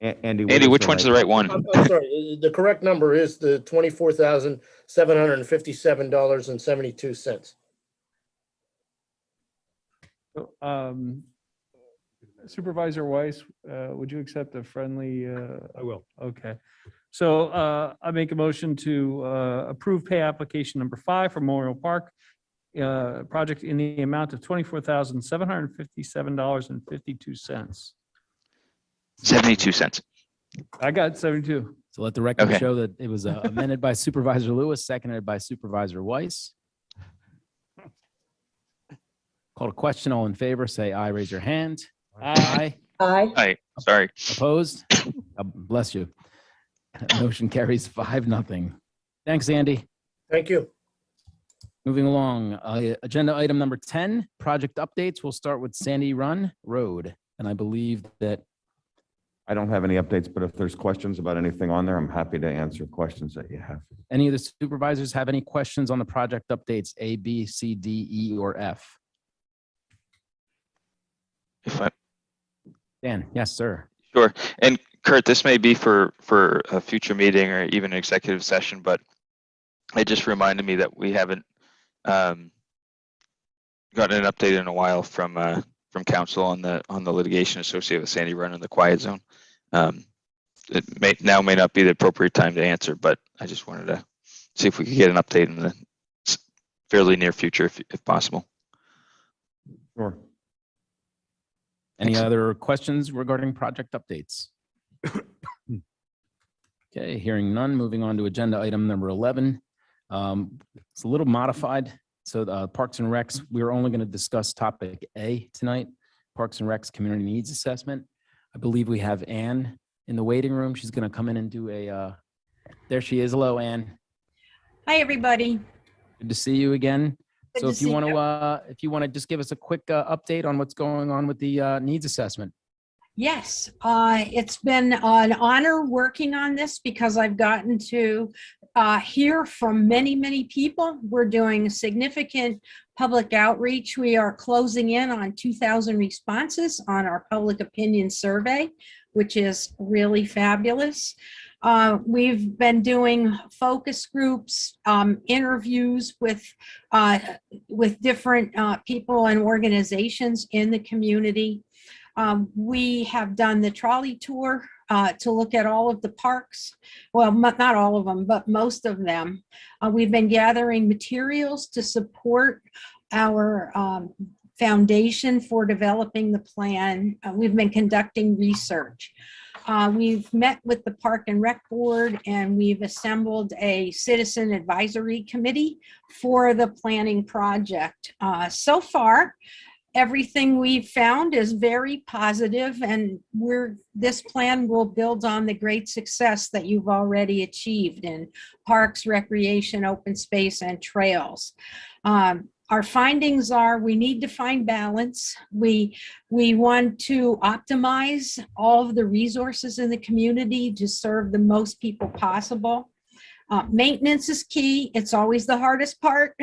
sense. Andy. Andy, which one's the right one? I'm sorry, the correct number is the $24,757.72. Supervisor Weiss, would you accept a friendly? I will. Okay. So I make a motion to approve pay application number 5 for Memorial Park project in the amount of $24,757.52. 72 cents. I got 72. So let the record Okay. show that it was amended by Supervisor Lewis, seconded by Supervisor Weiss. Call to question. All in favor, say aye. Raise your hand. Aye. Aye. Hi, sorry. Opposed? Bless you. Motion carries 5-0. Thanks, Andy. Thank you. Moving along, agenda item number 10, project updates. We'll start with Sandy Run Road. And I believe that I don't have any updates, but if there's questions about anything on there, I'm happy to answer questions that you have. any of the supervisors have any questions on the project updates, A, B, C, D, E, or F? If I, Dan, yes, sir. Sure. And Kurt, this may be for a future meeting or even an executive session, but it just reminded me that we haven't gotten an update in a while from council on the litigation associated with Sandy Run and the quiet zone. It may not be the appropriate time to answer, but I just wanted to see if we could get an update in the fairly near future, if possible. Sure. Any other questions regarding project updates? Okay, hearing none, moving on to agenda item number 11. It's a little modified. So the Parks and Recs, we're only going to discuss topic A tonight, Parks and Recs Community Needs Assessment. I believe we have Ann in the waiting room. She's going to come in and do there she is. Hello, Ann. Hi, everybody. Good to see you again. Good So to if you see want you. to, just give us a quick update on what's going on with the needs assessment. Yes, it's been an honor working on this because I've gotten to hear from many, many people. We're doing significant public outreach. We are closing in on 2,000 responses on our public opinion survey, which is really fabulous. We've been doing focus groups, interviews with different people and organizations in the community. We have done the trolley tour to look at all of the parks. Well, not all of them, but most of them. We've been gathering materials to support our foundation for developing the plan. We've been conducting research. We've met with the Park and Rec Board, and we've assembled a citizen advisory committee for the planning project. So far, everything we've found is very positive, and this plan will build on the great success that you've already achieved in parks, recreation, open space, and trails. Our findings are we need to find balance. We want to optimize all of the resources in the community to serve the most people possible. Maintenance is key. It's always the hardest part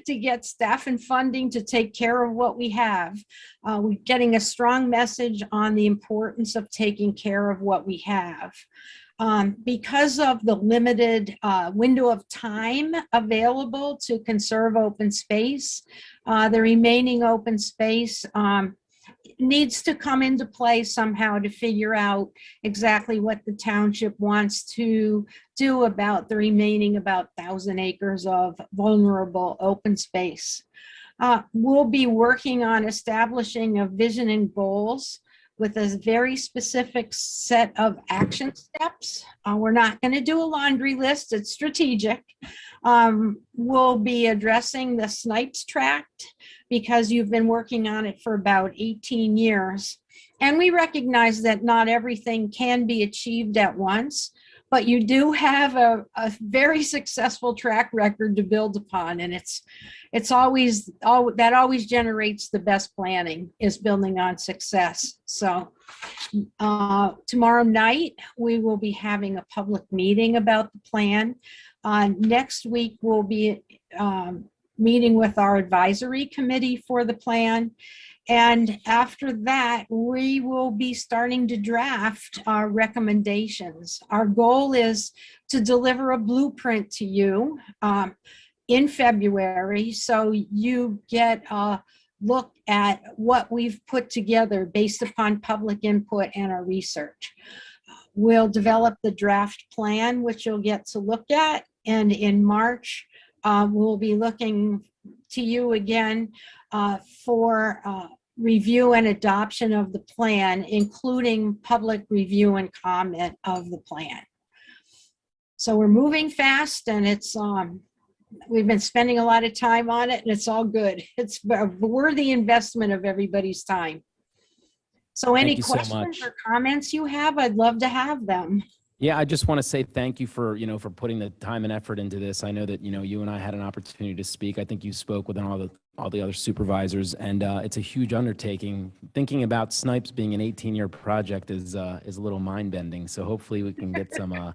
to get staff and funding to take care of what we have. We're getting a strong message on the importance of taking care of what we have. Because of the limited window of time available to conserve open space, the remaining open space needs to come into play somehow to figure out exactly what the township wants to do about the remaining about 1,000 acres of vulnerable open space. We'll be working on establishing a vision and goals with a very specific set of action steps. We're not going to do a laundry list, it's strategic. We'll be addressing the Snipes Tract because you've been working on it for about 18 years. And we recognize that not everything can be achieved at once, but you do have a very successful track record to build upon. And it's always, that always generates the best planning, is building on success. So tomorrow night, we will be having a public meeting about the plan. Next week, we'll be meeting with our advisory committee for the plan. And after that, we will be starting to draft our recommendations. Our goal is to deliver a blueprint to you in February, so you get a look at what we've put together based upon public input and our research. We'll develop the draft plan, which you'll get to look at. And in March, we'll be looking to you again for review and adoption of the plan, including public review and comment of the plan. So we're moving fast, and it's we've been spending a lot of time on it, and it's all good. It's a worthy investment of everybody's time. So any questions or comments you have, I'd love to have them. Yeah, I just want to say thank you for, for putting the time and effort into this. I know that, you and I had an opportunity to speak. I think you spoke with all the other supervisors, and it's a huge undertaking. Thinking about Snipes being an 18-year project is a little mind-bending. So hopefully we can get some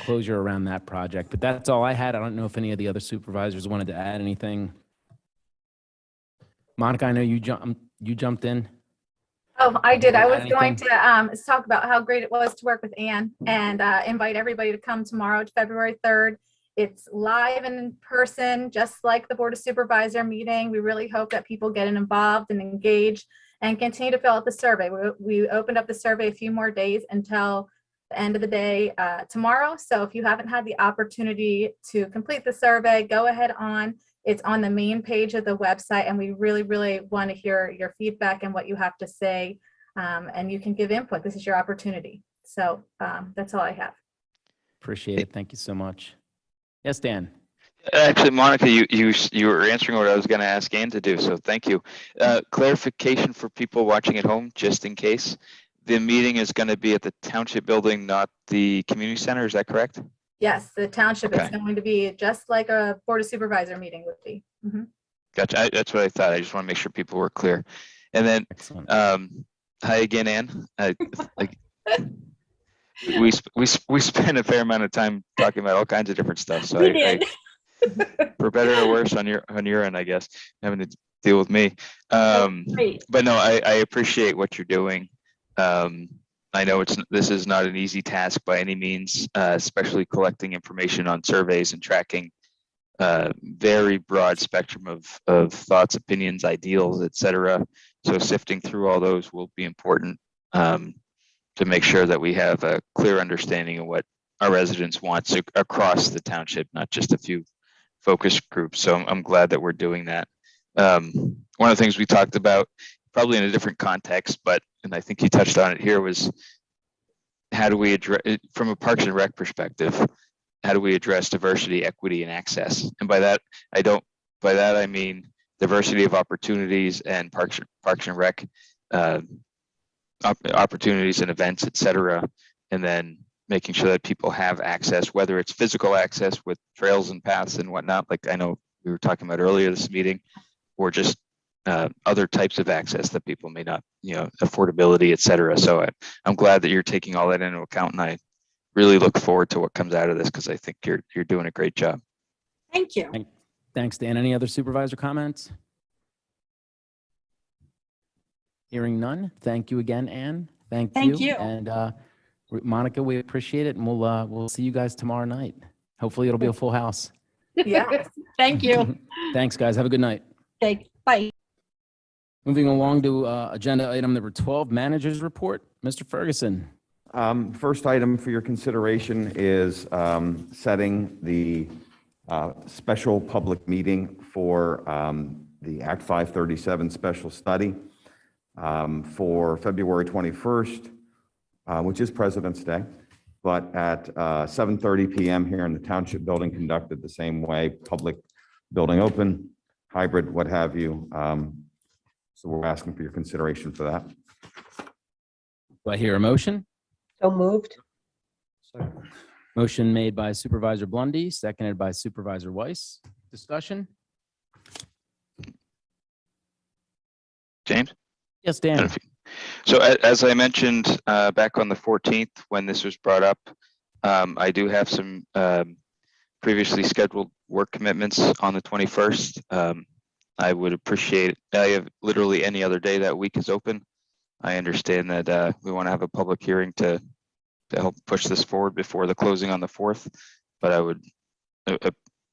closure around that project. But that's all I had. I don't know if any of the other supervisors wanted to add anything. Monica, I know you jumped in. Oh, I did. I was Anything? going to talk about how great it was to work with Ann and invite everybody to come tomorrow, February 3rd. It's live and in person, just like the Board of Supervisor meeting. We really hope that people get involved and engaged and continue to fill out the survey. We opened up the survey a few more days until the end of the day tomorrow. So if you haven't had the opportunity to complete the survey, go ahead on. It's on the main page of the website, and we really, really want to hear your feedback and what you have to say and you can give input. This is your opportunity. So that's all I have. Appreciate it. Thank you so much. Yes, Dan. Actually, Monica, you were answering what I was going to ask Ann to do, so thank you. Clarification for people watching at home, just in case. The meeting is going to be at the Township Building, not the Community Center, is that correct? Yes, the township is Okay. going to be just like a Board of Supervisor meeting would be. Mhm. Gotcha. That's what I thought. I just want to make sure people were clear. And then, Excellent. hi again, Ann. We spent a fair amount of time talking about all kinds of different stuff. So We did. for better or worse on your end, I guess, having to deal with me. Great. But no, I appreciate what you're doing. I know this is not an easy task by any means, especially collecting information on surveys and tracking very broad spectrum of thoughts, opinions, ideals, etc. So sifting through all those will be important to make sure that we have a clear understanding of what our residents want across the township, not just a few focus groups. So I'm glad that we're doing that. One of the things we talked about, probably in a different context, and I think you touched on it here, was how do we address, from a Parks and Rec perspective, how do we address diversity, equity, and access? And by that I mean diversity of opportunities and Parks and Rec opportunities and events, et cetera. And then making sure that people have access, whether it's physical access with trails and paths and whatnot, like I know we were talking about earlier this meeting, or just other types of access that people may not, affordability, et cetera. So I'm glad that you're taking all that into account, and I really look forward to what comes out of this, because I think you're doing a great job. Thank you. Thanks, Dan. Any other supervisor comments? Hearing none. Thank you again, Ann. Thank you. And Monica, we appreciate it, and we'll see you guys tomorrow night. Hopefully it'll be a full house. Yeah. Thank you. Thanks, guys. Have a good night. Okay, bye. Moving along to agenda item number 12, Manager's Report. Mr. Ferguson. First item for your consideration is setting the special public meeting for the Act 537 special study for February 21st, which is President's Day, but at 7:30 p.m. here in the Township Building, conducted the same way, public building open, hybrid, what have you. So we're asking for your consideration for that. Do I hear a motion? So moved. Motion made by Supervisor Blondie, seconded by Supervisor Weiss. Discussion? James? Yes, Dan. So as I mentioned back on the 14th, when this was brought up, I do have some previously scheduled work commitments on the 21st. I would appreciate, I have literally any other day that week is open. I understand that we want to have a public hearing to help push this forward before the closing on the 4th, but I would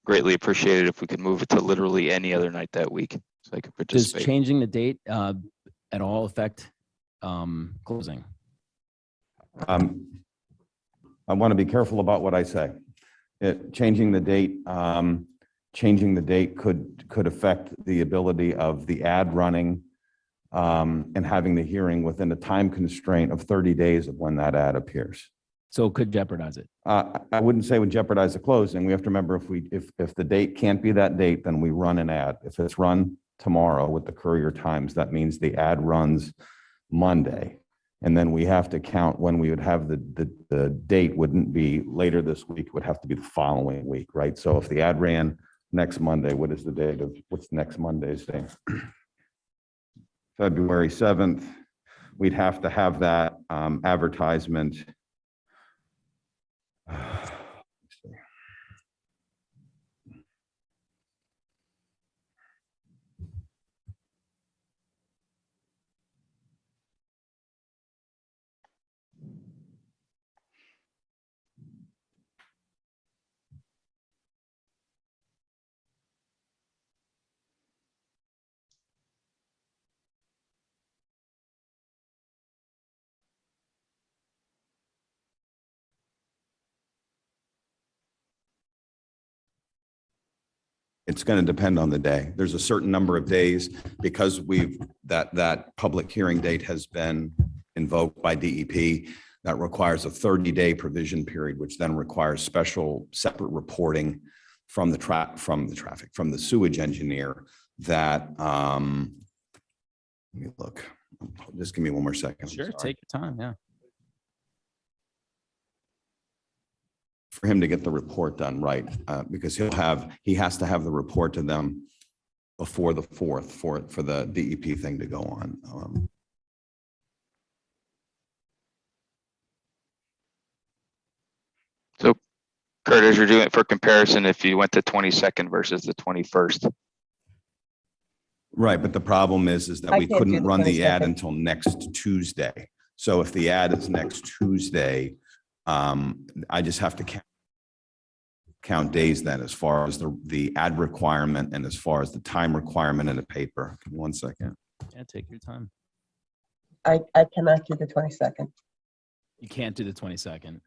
greatly appreciate it if we could move it to literally any other night that week so I could Does participate. changing the date at all affect closing? I want to be careful about what I say. Changing the date could affect the ability of the ad running and having the hearing within a time constraint of 30 days of when that ad appears. So it could jeopardize it. I wouldn't say would jeopardize the closing. We have to remember if the date can't be that date, then we run an ad. If it's run tomorrow with the Courier Times, that means the ad runs Monday. And then we have to count when we would have the date wouldn't be later this week, it would have to be the following week, right? So if the ad ran next Monday, what's next Monday's date? February 7th, we'd have to have that advertisement. It's going to depend on the day. There's a certain number of days because that public hearing date has been invoked by DEP. That requires a 30-day provision period, which then requires special separate reporting from the sewage engineer that, let me look, just give me one more second. I'm Sure, sorry. take your time, yeah. For him to get the report done right, because he has to have the report to them before the 4th for the DEP thing to go on. So Kurt, as you're doing it for comparison, if you went to 22nd versus the 21st. Right, but the problem is that I we can't do couldn't the run the ad 22nd. until next Tuesday. So if the ad is next Tuesday, I just have to count days then as far as the ad requirement and as far as the time requirement in the paper. Give me 1 second. Yeah, take your time. I cannot do the 22nd. You can't do the 22nd.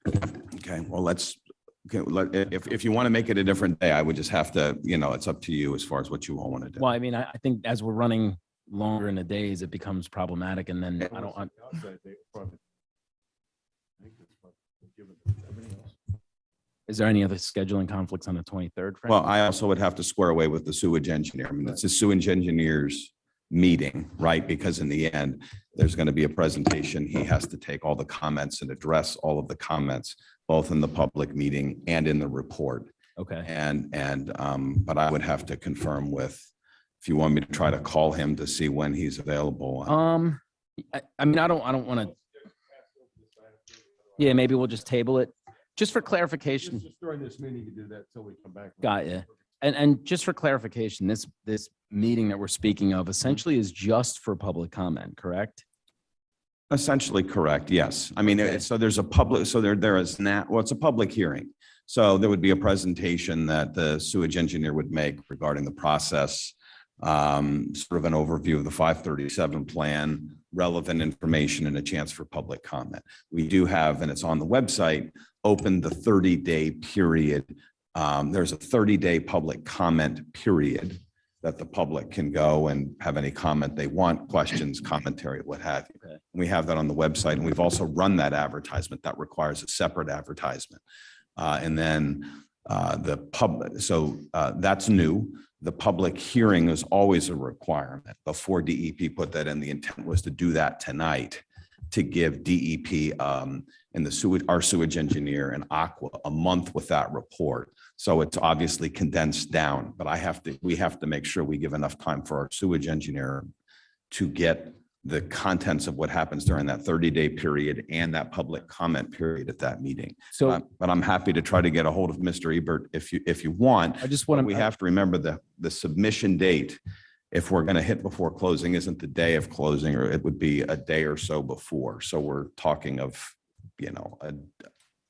Okay, well, if you want to make it a different day, I would just have to, it's up to you as far as what you all want to do. Well, I mean, I think as we're running longer in the days, it becomes problematic, and then I don't want. Is there any other scheduling conflicts on the 23rd? Frank? Well, I also would have to square away with the sewage engineer. I mean, it's a sewage engineer's meeting, right? Because in the end, there's going to be a presentation. He has to take all the comments and address all of the comments, both in the public meeting and in the report. Okay. But I would have to confirm if you want me to try to call him to see when he's available. I mean, I don't want to. Yeah, maybe we'll just table it. Just for clarification. Just during this meeting, you do that till we come back. Got you. And just for clarification, this meeting that we're speaking of essentially is just for public comment, correct? Essentially correct, yes. I mean, so there's a public, so there is not, well, it's a public hearing. So there would be a presentation that the sewage engineer would make regarding the process, sort of an overview of the 537 plan, relevant information, and a chance for public comment. We do have, and it's on the website, open the 30-day period. There's a 30-day public comment period that the public can go and have any comment they want, questions, commentary, what have you. Okay. We have that on the website, and we've also run that advertisement. That requires a separate advertisement. And then the public, so that's new. The public hearing is always a requirement. Before DEP put that in, the intent was to do that tonight to give DEP and our sewage engineer and Aqua a month with that report. So it's obviously condensed down, but we have to make sure we give enough time for our sewage engineer to get the contents of what happens during that 30-day period and that public comment period at that meeting. So, but I'm happy to try to get a hold of Mr. Ebert if you want. I just want to. We have to remember the submission date, if we're going to hit before closing, isn't the day of closing, or it would be a day or so before. So we're talking of,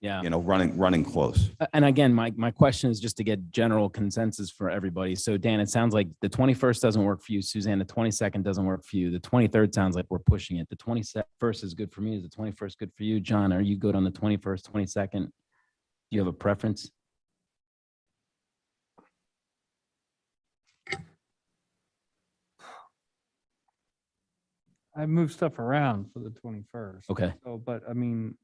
running close. And again, my question is just to get general consensus for everybody. So Dan, it sounds like the 21st doesn't work for you. Suzanne, the 22nd doesn't work for you. The 23rd sounds like we're pushing it. The 21st is good for me. Is the 21st good for you? John, are you good on the 21st, 22nd? Do you have a preference? I moved stuff around for the 21st. Okay. So, but I mean,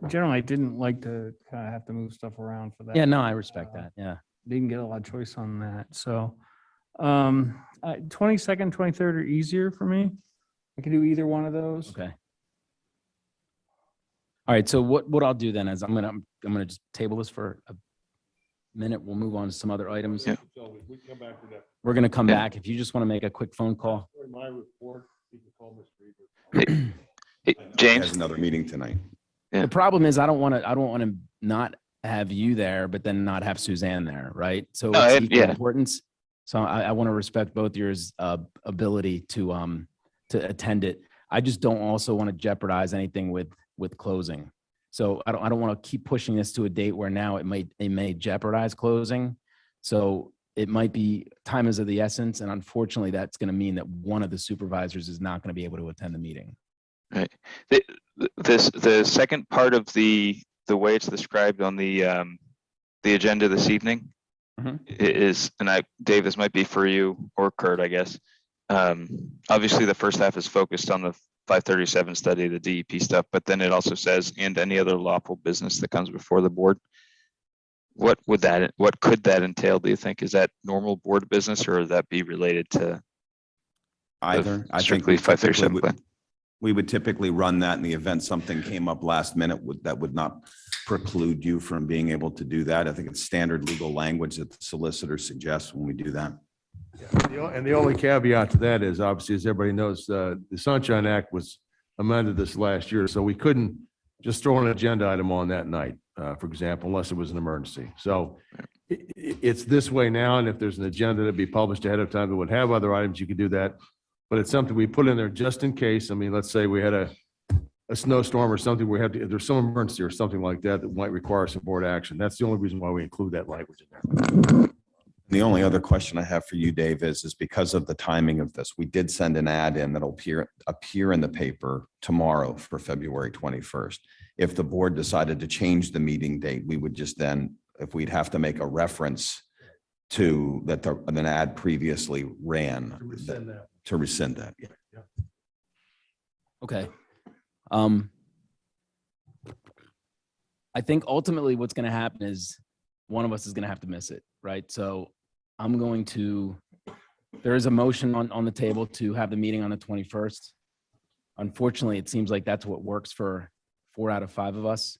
generally I didn't like to kind of have to move stuff around for that. Yeah, no, I respect that. Yeah. Didn't get a lot of choice on that. So, 22nd, 23rd are easier for me. I can do either one of those. Okay. All right. So what I'll do then is I'm gonna just table this for a minute. We'll move on to some other items. Yeah. So we come back to that. We're gonna come Yeah. back. If you just want to make a quick phone call. During my report, you can call Mr. Ebert. Hey, He James, has another meeting tonight. Yeah. The problem is I don't want to not have you there, but then not have Suzanne there, right? So it's equal yeah. importance. So I want to respect both your ability to attend it. I just don't also want to jeopardize anything with closing. So I don't want to keep pushing this to a date where now it may jeopardize closing. So it might be time is of the essence, and unfortunately, that's going to mean that one of the supervisors is not going to be able to attend the meeting. Right. The second part of the way it's described on the agenda this evening Mhm. is, and Dave, this might be for you or Kurt, I guess. Obviously, the first half is focused on the 537 study, the DEP stuff, but then it also says, and any other lawful business that comes before the board. What could that entail, do you think? Is that normal board business, or would that be related to Either. I think strictly we typically 537 would, plan? we would typically run that in the event something came up last minute that would not preclude you from being able to do that. I think it's standard legal language that the solicitor suggests when we do that. And the only caveat to that is, obviously, as everybody knows, the Sunshine Act was amended this last year, so we couldn't just throw an agenda item on that night, for example, unless it was an emergency. So it's this way now, and if there's an agenda to be published ahead of time that would have other items, you could do that. But it's something we put in there just in case. I mean, let's say we had a snowstorm or something, if there's some emergency or something like that that might require some board action. That's the only reason why we include that language in there. The only other question I have for you, Dave, is because of the timing of this, we did send an ad in that'll appear in the paper tomorrow for February 21st. If the board decided to change the meeting date, we would just then, if we'd have to make a reference to that an ad previously ran. To rescind that. Yeah. Okay. I think ultimately what's going to happen is one of us is going to have to miss it, right? So there is a motion on the table to have the meeting on the 21st. Unfortunately, it seems like that's what works for 4 out of 5 of us.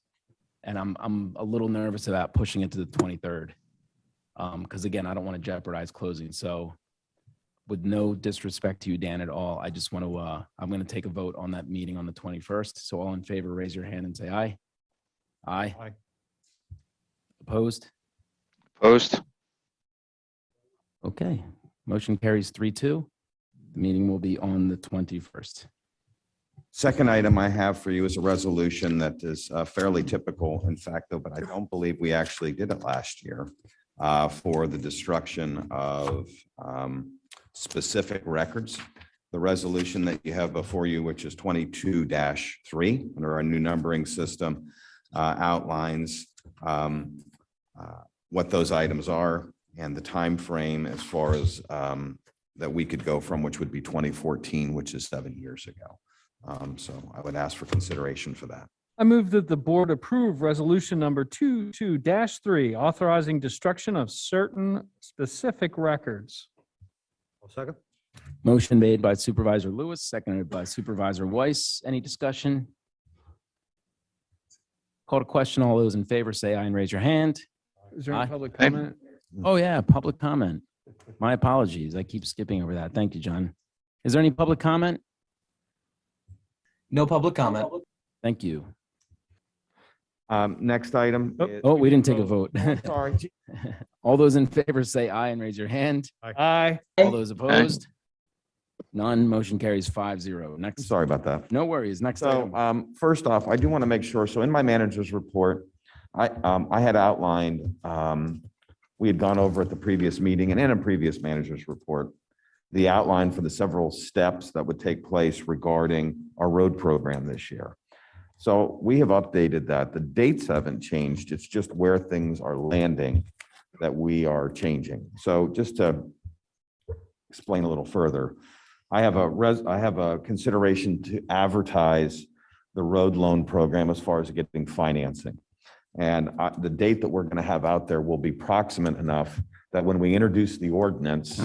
And I'm a little nervous about pushing it to the 23rd. Because again, I don't want to jeopardize closing. So with no disrespect to you, Dan, at all, I just want to, I'm going to take a vote on that meeting on the 21st. So all in favor, raise your hand and say aye. Aye. Aye. Opposed? Opposed? Okay. Motion carries 3-2. The meeting will be on the 21st. Second item I have for you is a resolution that is fairly typical, in fact, though, but I don't believe we actually did it last year for the destruction of specific records. The resolution that you have before you, which is 22-3 under our new numbering system, outlines what those items are and the time frame as far as that we could go from, which would be 2014, which is 7 years ago. So I would ask for consideration for that. I move that the board approve resolution number 22-3, authorizing destruction of certain specific records. I'll second. Motion made by Supervisor Lewis, seconded by Supervisor Weiss. Any discussion? Call to question. All those in favor say aye and raise your hand. Is there Aye. any public comment? Oh, yeah, public comment. My apologies. I keep skipping over that. Thank you, John. Is there any public comment? No public comment. Thank you. Next item. is- Oh, we didn't take a vote. Sorry. All those in favor say aye and raise your hand. Aye. All those opposed? None. Motion carries 5-0. Next. Sorry about that. No worries. Next So item. first off, I do want to make sure, so in my manager's report, I had outlined, we had gone over at the previous meeting and in a previous manager's report, the outline for the several steps that would take place regarding our road program this year. So we have updated that. The dates haven't changed. It's just where things are landing that we are changing. So just to explain a little further, I have a consideration to advertise the road loan program as far as getting financing. And the date that we're going to have out there will be proximate enough that when we introduce the ordinance,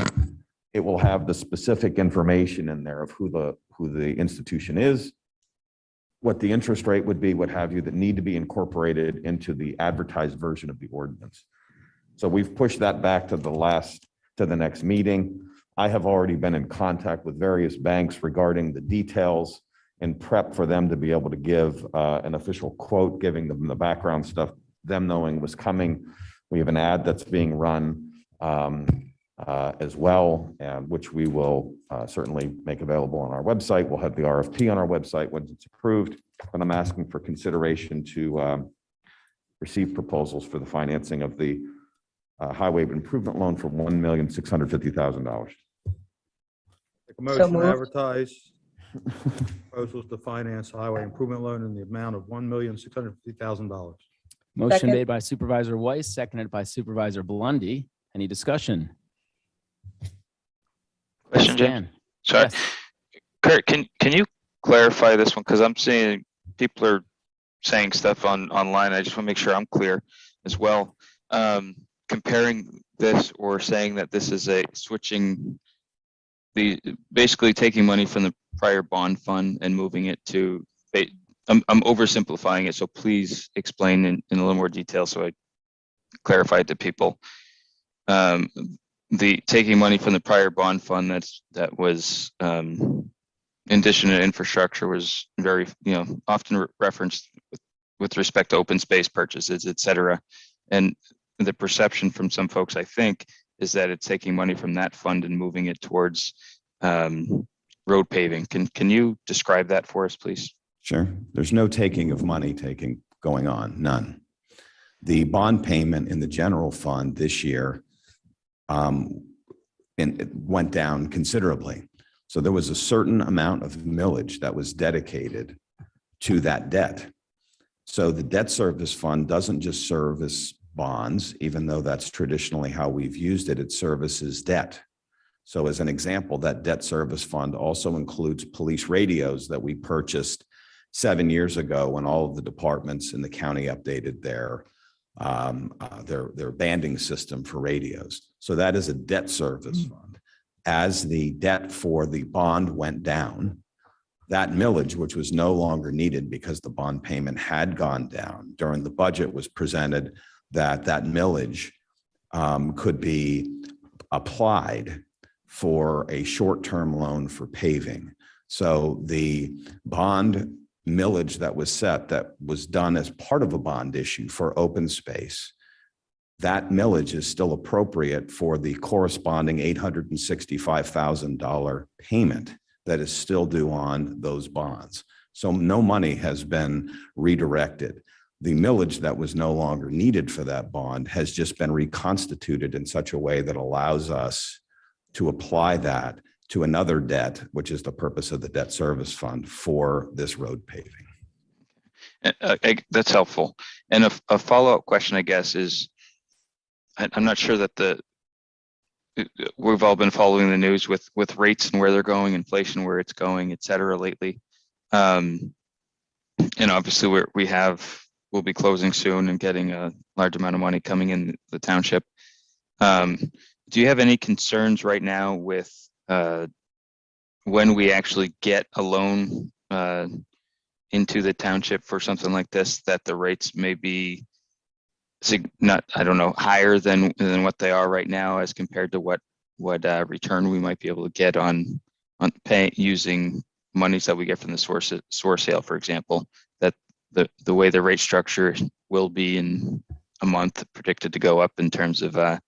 it will have the specific information in there of who the institution is, what the interest rate would be, what have you, that need to be incorporated into the advertised version of the ordinance. So we've pushed that back to the next meeting. I have already been in contact with various banks regarding the details and prep for them to be able to give an official quote, giving them the background stuff, them knowing was coming. We have an ad that's being run as well, which we will certainly make available on our website. We'll have the RFP on our website once it's approved. But I'm asking for consideration to receive proposals for the financing of the highway improvement loan for $1,650,000. Make a motion to advertise proposals to finance highway improvement loan in the amount of $1,650,000. Motion Second. made by Supervisor Weiss, seconded by Supervisor Blondie. Any discussion? Question, James? Dan. So, Yes. Kurt, can you clarify this one? Because I'm seeing people are saying stuff online. I just want to make sure I'm clear as well. Comparing this or saying that this is a switching basically taking money from the prior bond fund and moving it to, I'm oversimplifying it, so please explain in a little more detail so I clarify it to people. The taking money from the prior bond fund that was in addition to infrastructure was very, often referenced with respect to open space purchases, et cetera. And the perception from some folks, I think, is that it's taking money from that fund and moving it towards road paving. Can you describe that for us, please? Sure. There's no taking of money going on, none. The bond payment in the general fund this year it went down considerably. So there was a certain amount of millage that was dedicated to that debt. So the debt service fund doesn't just service bonds, even though that's traditionally how we've used it, it services debt. So as an example, that debt service fund also includes police radios that we purchased 7 years ago when all of the departments in the county updated their banding system for radios. So that is a debt service fund. As the debt for the bond went down, that millage, which was no longer needed because the bond payment had gone down during the budget, was presented that millage could be applied for a short-term loan for paving. So the bond millage that was set, that was done as part of a bond issue for open space, that millage is still appropriate for the corresponding $865,000 payment that is still due on those bonds. So no money has been redirected. The millage that was no longer needed for that bond has just been reconstituted in such a way that allows us to apply that to another debt, which is the purpose of the debt service fund for this road paving. That's helpful. And a follow-up question, I guess, is I'm not sure that we've all been following the news with rates and where they're going, inflation, where it's going, et cetera, lately. And obviously we'll be closing soon and getting a large amount of money coming in the township. Do you have any concerns right now with when we actually get a loan into the township for something like this, that the rates may be higher than what they are right now as compared to what return we might be able to get on using monies that we get from the source sale, for example, that the way the rate structure will be in a month predicted to go up in terms of how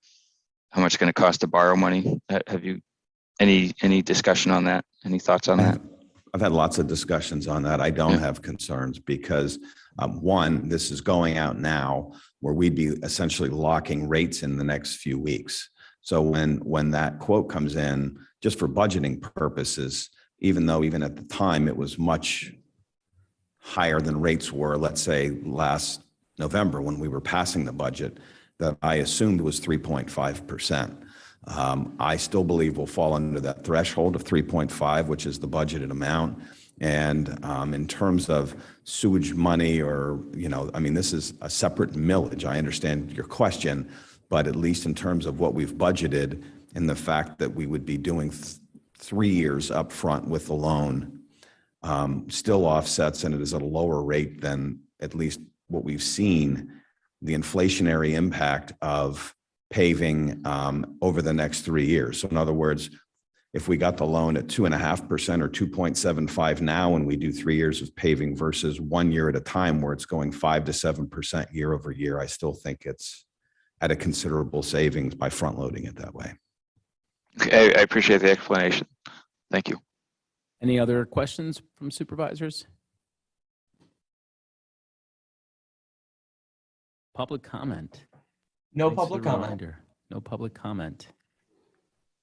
much it's going to cost to borrow money. Have you any discussion on that? Any thoughts on that? I've had lots of discussions on that. I don't have concerns because one, this is going out now where we'd be essentially locking rates in the next few weeks. So when that quote comes in, just for budgeting purposes, even at the time it was much higher than rates were, let's say last November when we were passing the budget, that I assumed was 3.5%. I still believe we'll fall under that threshold of 3.5, which is the budgeted amount. And in terms of sewage money this is a separate millage. I understand your question, but at least in terms of what we've budgeted and the fact that we would be doing 3 years up front with the loan still offsets, and it is at a lower rate than at least what we've seen, the inflationary impact of paving over the next 3 years. So in other words, if we got the loan at 2.5% or 2.75 now, and we do 3 years of paving versus 1 year at a time where it's going 5 to 7% year over year, I still think it's at a considerable savings by front loading it that way. Okay, I appreciate the explanation. Thank you. Any other questions from supervisors? Public comment. No Thanks for public the comment. reminder. No public comment.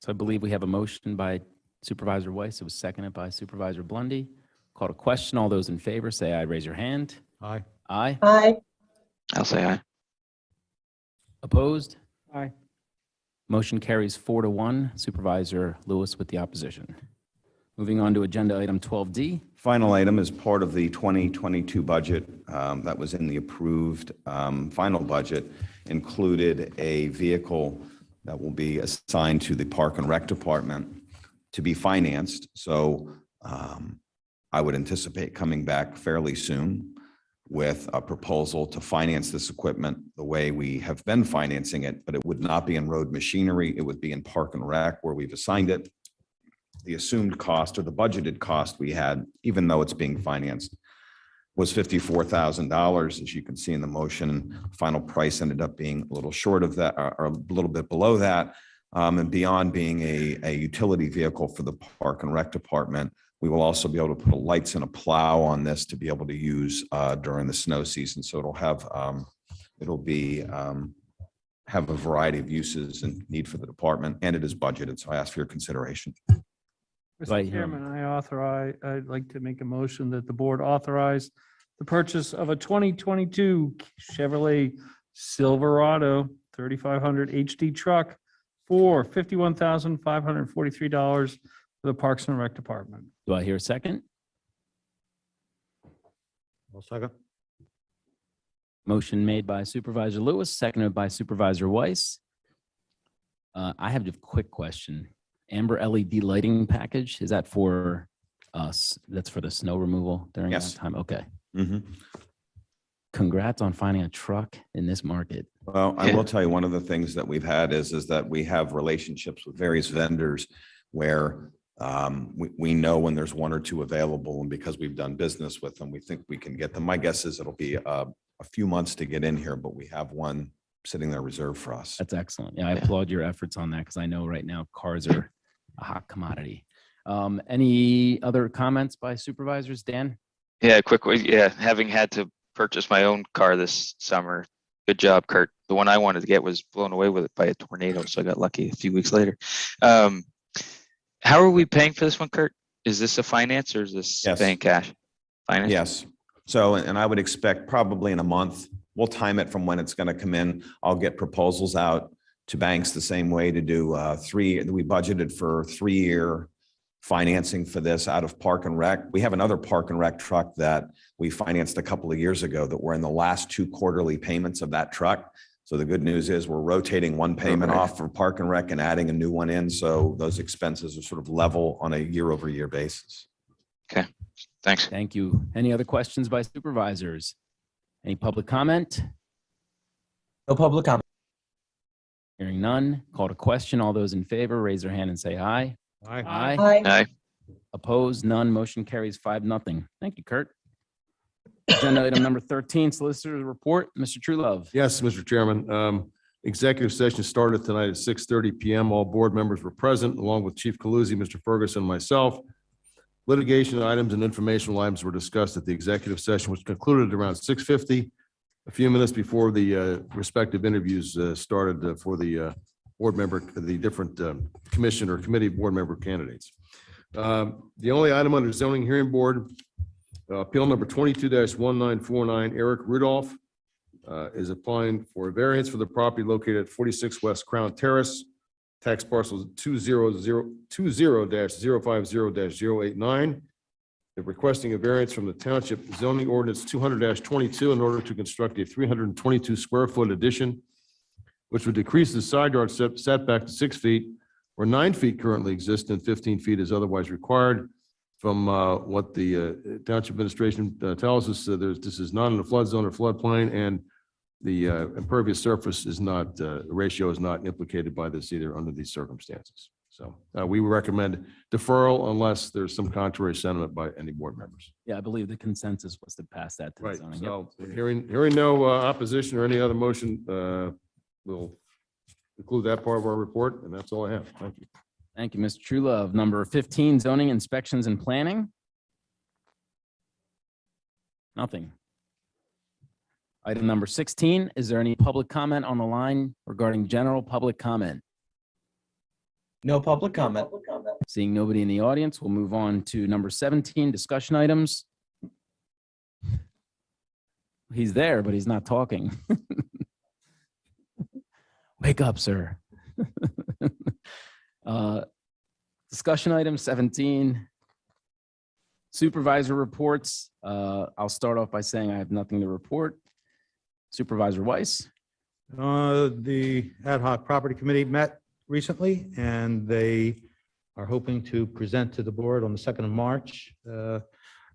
So I believe we have a motion by Supervisor Weiss. It was seconded by Supervisor Blundy. Called a question. All those in favor say aye. Raise your hand. Aye. Aye. Aye. I'll say aye. Opposed? Aye. Motion carries 4-1. Supervisor Lewis with the opposition. Moving on to agenda item 12D. Final item is part of the 2022 budget that was in the approved final budget, included a vehicle that will be assigned to the Park and Rec Department to be financed. So I would anticipate coming back fairly soon with a proposal to finance this equipment the way we have been financing it, but it would not be in road machinery. It would be in Park and Rec where we've assigned it. The assumed cost or the budgeted cost we had, even though it's being financed, was $54,000. As you can see in the motion, final price ended up being a little short of that or a little bit below that. And beyond being a utility vehicle for the Park and Rec Department, we will also be able to put lights and a plow on this to be able to use during the snow season. So it'll have a variety of uses and need for the department, and it is budgeted. So I ask for your consideration. Right Mr. here. Chairman, I'd like to make a motion that the board authorize the purchase of a 2022 Chevrolet Silverado 3500 HD truck for $51,543 for the Parks and Rec Department. Do I hear a second? I'll second. Motion made by Supervisor Lewis, seconded by Supervisor Weiss. I have a quick question. Amber LED lighting package, is that for us? That's for the snow removal during that Yes. time? Okay. Mhm. Congrats on finding a truck in this market. Well, I will tell you, one of the things that we've had is that we have relationships with various vendors where we know when there's one or two available, and because we've done business with them, we think we can get them. My guess is it'll be a few months to get in here, but we have one sitting there reserved for us. That's excellent. Yeah, I applaud your efforts on that because I know right now cars are a hot commodity. Any other comments by supervisors? Dan? Yeah, having had to purchase my own car this summer. Good job, Kurt. The one I wanted to get was blown away with it by a tornado, so I got lucky a few weeks later. How are we paying for this one, Kurt? Is this a finance or is this Yes. paying cash? Finance? Yes. So, and I would expect probably in a month, we'll time it from when it's going to come in. I'll get proposals out to banks the same way to do we budgeted for 3-year financing for this out of Park and Rec. We have another Park and Rec truck that we financed a couple of years ago that we're in the last 2 quarterly payments of that truck. So the good news is we're rotating one payment off for Park and Rec and adding a new one in. So those expenses are sort of level on a year-over-year basis. Okay, thanks. Thank you. Any other questions by supervisors? Any public comment? No public comment. Hearing none, call to question. All those in favor, raise their hand and say aye. Aye. Aye. Aye. Opposed, none. Motion carries 5-0. Thank you, Kurt. Agenda item number 13, solicitor's report. Mr. Truelove. Yes, Mr. Chairman. Executive session started tonight at 6:30 PM. All board members were present, along with Chief Coluzzi, Mr. Ferguson, and myself. Litigation items and informational items were discussed at the executive session, which concluded around 6:50, a few minutes before the respective interviews started for the board member, the different commission or committee board member candidates. The only item under zoning hearing board, appeal number 22-1949, Eric Rudolph is applying for a variance for the property located at 46 West Crown Terrace, tax parcel 200-050-089. They're requesting a variance from the township zoning ordinance 200-22 in order to construct a 322 square foot addition, which would decrease the side yard setback to 6 feet, where 9 feet currently exist and 15 feet is otherwise required. From what the township administration tells us, this is not in a flood zone or floodplain, and the impervious surface is not, ratio is not implicated by this either under these circumstances. So we recommend deferral unless there's some contrary sentiment by any board members. Yeah, I believe the consensus was to pass that to the Right, zoning. so hearing no opposition or any other motion, we'll include that part of our report, and that's all I have. Thank you. Thank you, Mr. Truelove. Number 15, zoning inspections and planning. Nothing. Item number 16, is there any public comment on the line regarding general public comment? No public comment. Seeing nobody in the audience, we'll move on to number 17, discussion items. He's there, but he's not talking. Wake up, sir. Discussion item 17, Supervisor reports. I'll start off by saying I have nothing to report. Supervisor Weiss. The ad hoc property committee met recently, and they are hoping to present to the board on the 2nd of March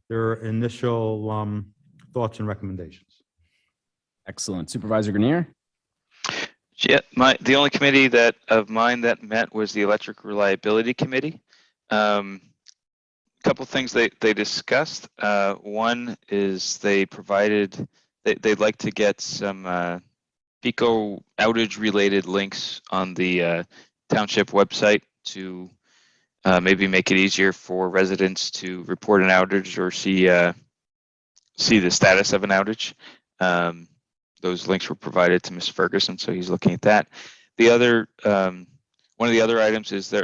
their initial thoughts and recommendations. Excellent. Supervisor Grenier. Yeah, the only committee of mine that met was the Electric Reliability Committee. Couple things they discussed. One is they'd like to get some PICO outage related links on the township website to maybe make it easier for residents to report an outage or see the status of an outage. Those links were provided to Ms. Ferguson, so he's looking at that. The other, one of the other items is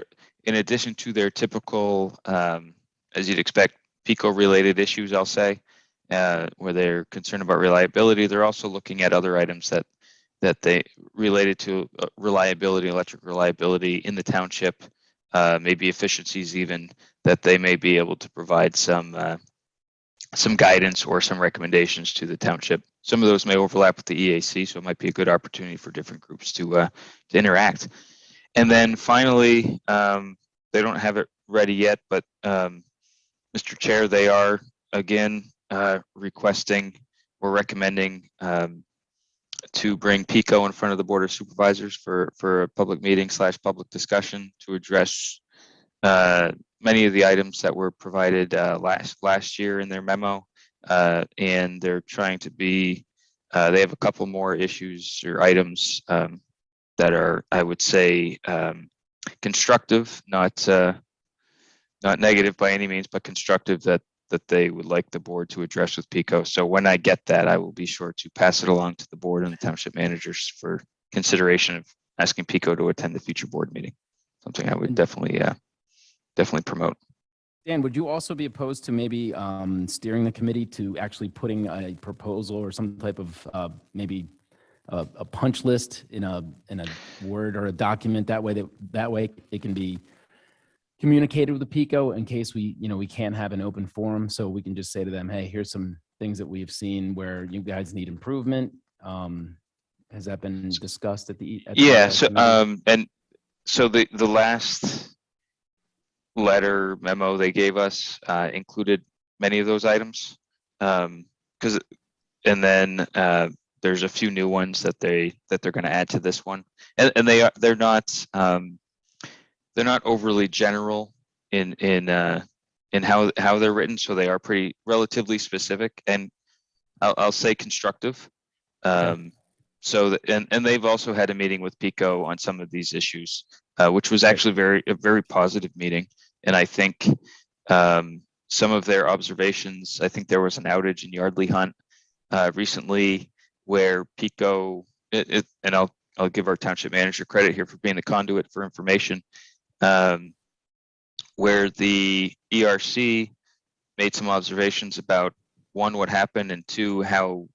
in addition to their typical, as you'd expect, PICO-related issues, I'll say, where they're concerned about reliability, they're also looking at other items that they related to reliability, electric reliability in the township, maybe efficiencies even, that they may be able to provide some guidance or some recommendations to the township. Some of those may overlap with the EAC, so it might be a good opportunity for different groups to interact. And then finally, they don't have it ready yet, but Mr. Chair, they are again requesting or recommending to bring PICO in front of the Board of Supervisors for a public meeting / public discussion to address many of the items that were provided last year in their memo, and they're trying to be. They have a couple more issues or items that are, I would say, constructive, not negative by any means, but constructive that they would like the board to address with PICO. So when I get that, I will be sure to pass it along to the board and the township managers for consideration of asking PICO to attend the future board meeting. Something I would definitely promote. Dan, would you also be opposed to maybe steering the committee to actually putting a proposal or some type of maybe a punch list in a Word or a document? That way it can be communicated with the PICO in case we can't have an open forum, so we can just say to them, hey, here's some things that we've seen where you guys need improvement. Has that been discussed at the yeah, so and so the last letter memo they gave us included many of those items, and then there's a few new ones that they're going to add to this one, and they're not overly general in how they're written, so they are pretty relatively specific, and I'll say constructive. Okay. So and they've also had a meeting with PICO on some of these issues, which was actually a very positive meeting. And I think some of their observations, I think there was an outage in Yardley Hunt recently where PICO, and I'll give our township manager credit here for being the conduit for information, where the ERC made some observations about, one, what happened, and two, how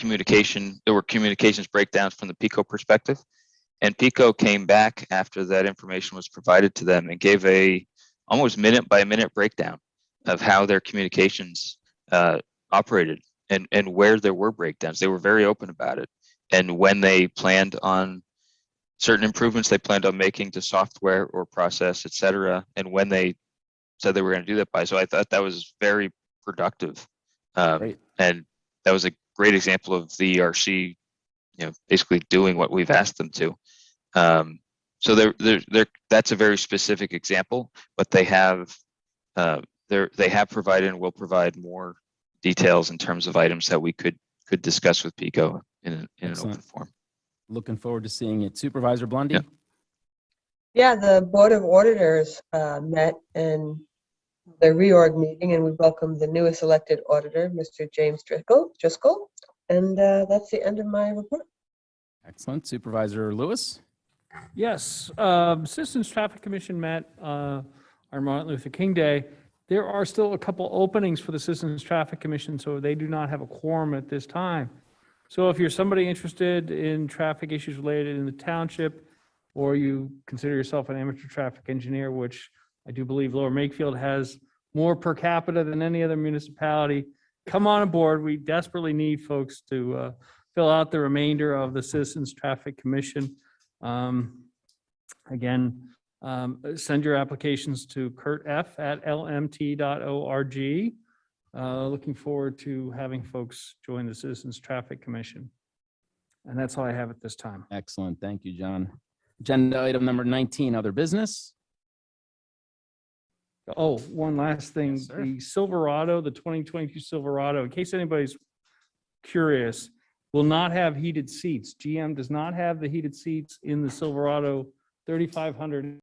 there were communications breakdowns from the PICO perspective. And PICO came back after that information was provided to them and gave a almost minute by minute breakdown of how their communications operated and where there were breakdowns. They were very open about it. And when they planned on certain improvements they planned on making to software or process, et cetera, and when they said they were going to do that by. So I thought that was very productive. And that was a great example of the ERC, basically doing what we've asked them to. So that's a very specific example, but they have provided and will provide more details in terms of items that we could discuss with PICO in an open forum. Looking forward to seeing it. Supervisor Blondie? Yeah. Yeah, the Board of Auditors met in the reorg meeting, and we welcomed the newest elected auditor, Mr. James Driscoll. And that's the end of my report. Excellent. Supervisor Lewis? Yes, Citizens Traffic Commission met on Martin Luther King Day. There are still a couple openings for the Citizens Traffic Commission, so they do not have a quorum at this time. So if you're somebody interested in traffic issues related in the township, or you consider yourself an amateur traffic engineer, which I do believe Lower Makefield has more per capita than any other municipality. Come on aboard. We desperately need folks to fill out the remainder of the Citizens Traffic Commission. Again, send your applications to kurtf@lmt.org. Looking forward to having folks join the Citizens Traffic Commission. And that's all I have at this time. Excellent. Thank you, John. Agenda item number 19, other business. Oh, one last thing, Yes, sir. the Silverado, the 2022 Silverado, in case anybody's curious, will not have heated seats. GM does not have the heated seats in the Silverado 3500.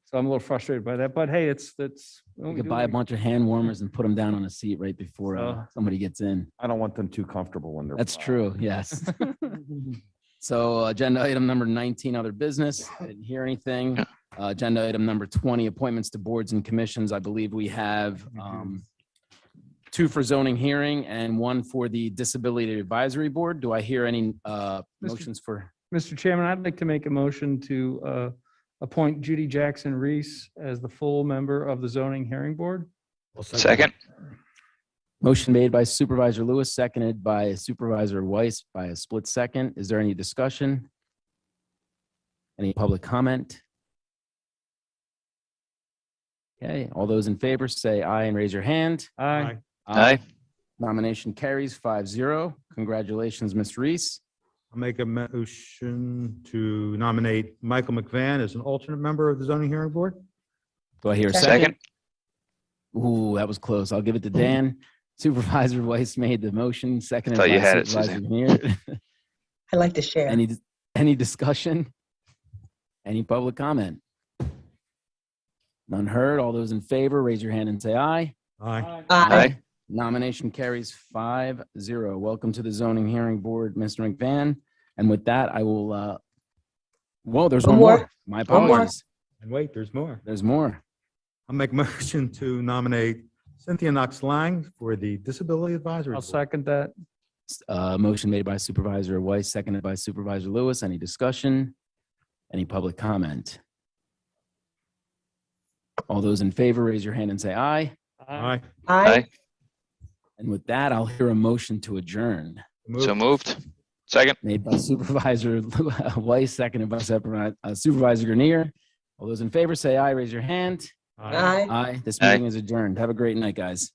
So I'm a little frustrated by that, but hey, that's. You could buy a bunch of hand warmers and put them down on a seat right before somebody gets in. I don't want them too comfortable when they're. That's true, yes. So agenda item number 19, other business. I didn't hear anything. Agenda item number 20, appointments to boards and commissions. I believe we have 2 for zoning hearing and 1 for the Disability Advisory Board. Do I hear any motions for? Mr. Chairman, I'd like to make a motion to appoint Judy Jackson Reese as the full member of the Zoning Hearing Board. Second. Motion made by Supervisor Lewis, seconded by Supervisor Weiss by a split second. Is there any discussion? Any public comment? Okay, all those in favor say aye and raise your hand. Aye. Aye. Nomination carries 5-0. Congratulations, Ms. Reese. I'll make a motion to nominate Michael McVan as an alternate member of the zoning hearing board. Do I hear a second? Ooh, that was close. I'll give it to Dan. Supervisor Weiss made the motion, seconded Thought you by had it, Supervisor Suzanne. Grenier. I like to share. Any discussion? Any public comment? None heard. All those in favor, raise your hand and say aye. Aye. Aye. Nomination carries 5-0. Welcome to the Zoning Hearing Board, Mr. McVan. And with that, I will, whoa, there's one more. My One more. apologies. And wait, there's more. There's more. I'll make a motion to nominate Cynthia Knox Lang for the Disability Advisory I'll Board. second that. Motion made by Supervisor Weiss, seconded by Supervisor Lewis. Any discussion? Any public comment? All those in favor, raise your hand and say aye. Aye. Aye. And with that, I'll hear a motion to adjourn. So moved. Second. Made by Supervisor Weiss, seconded by Supervisor Grenier. All those in favor say aye, raise your hand. Aye. Aye. This Aye. meeting is adjourned. Have a great night, guys.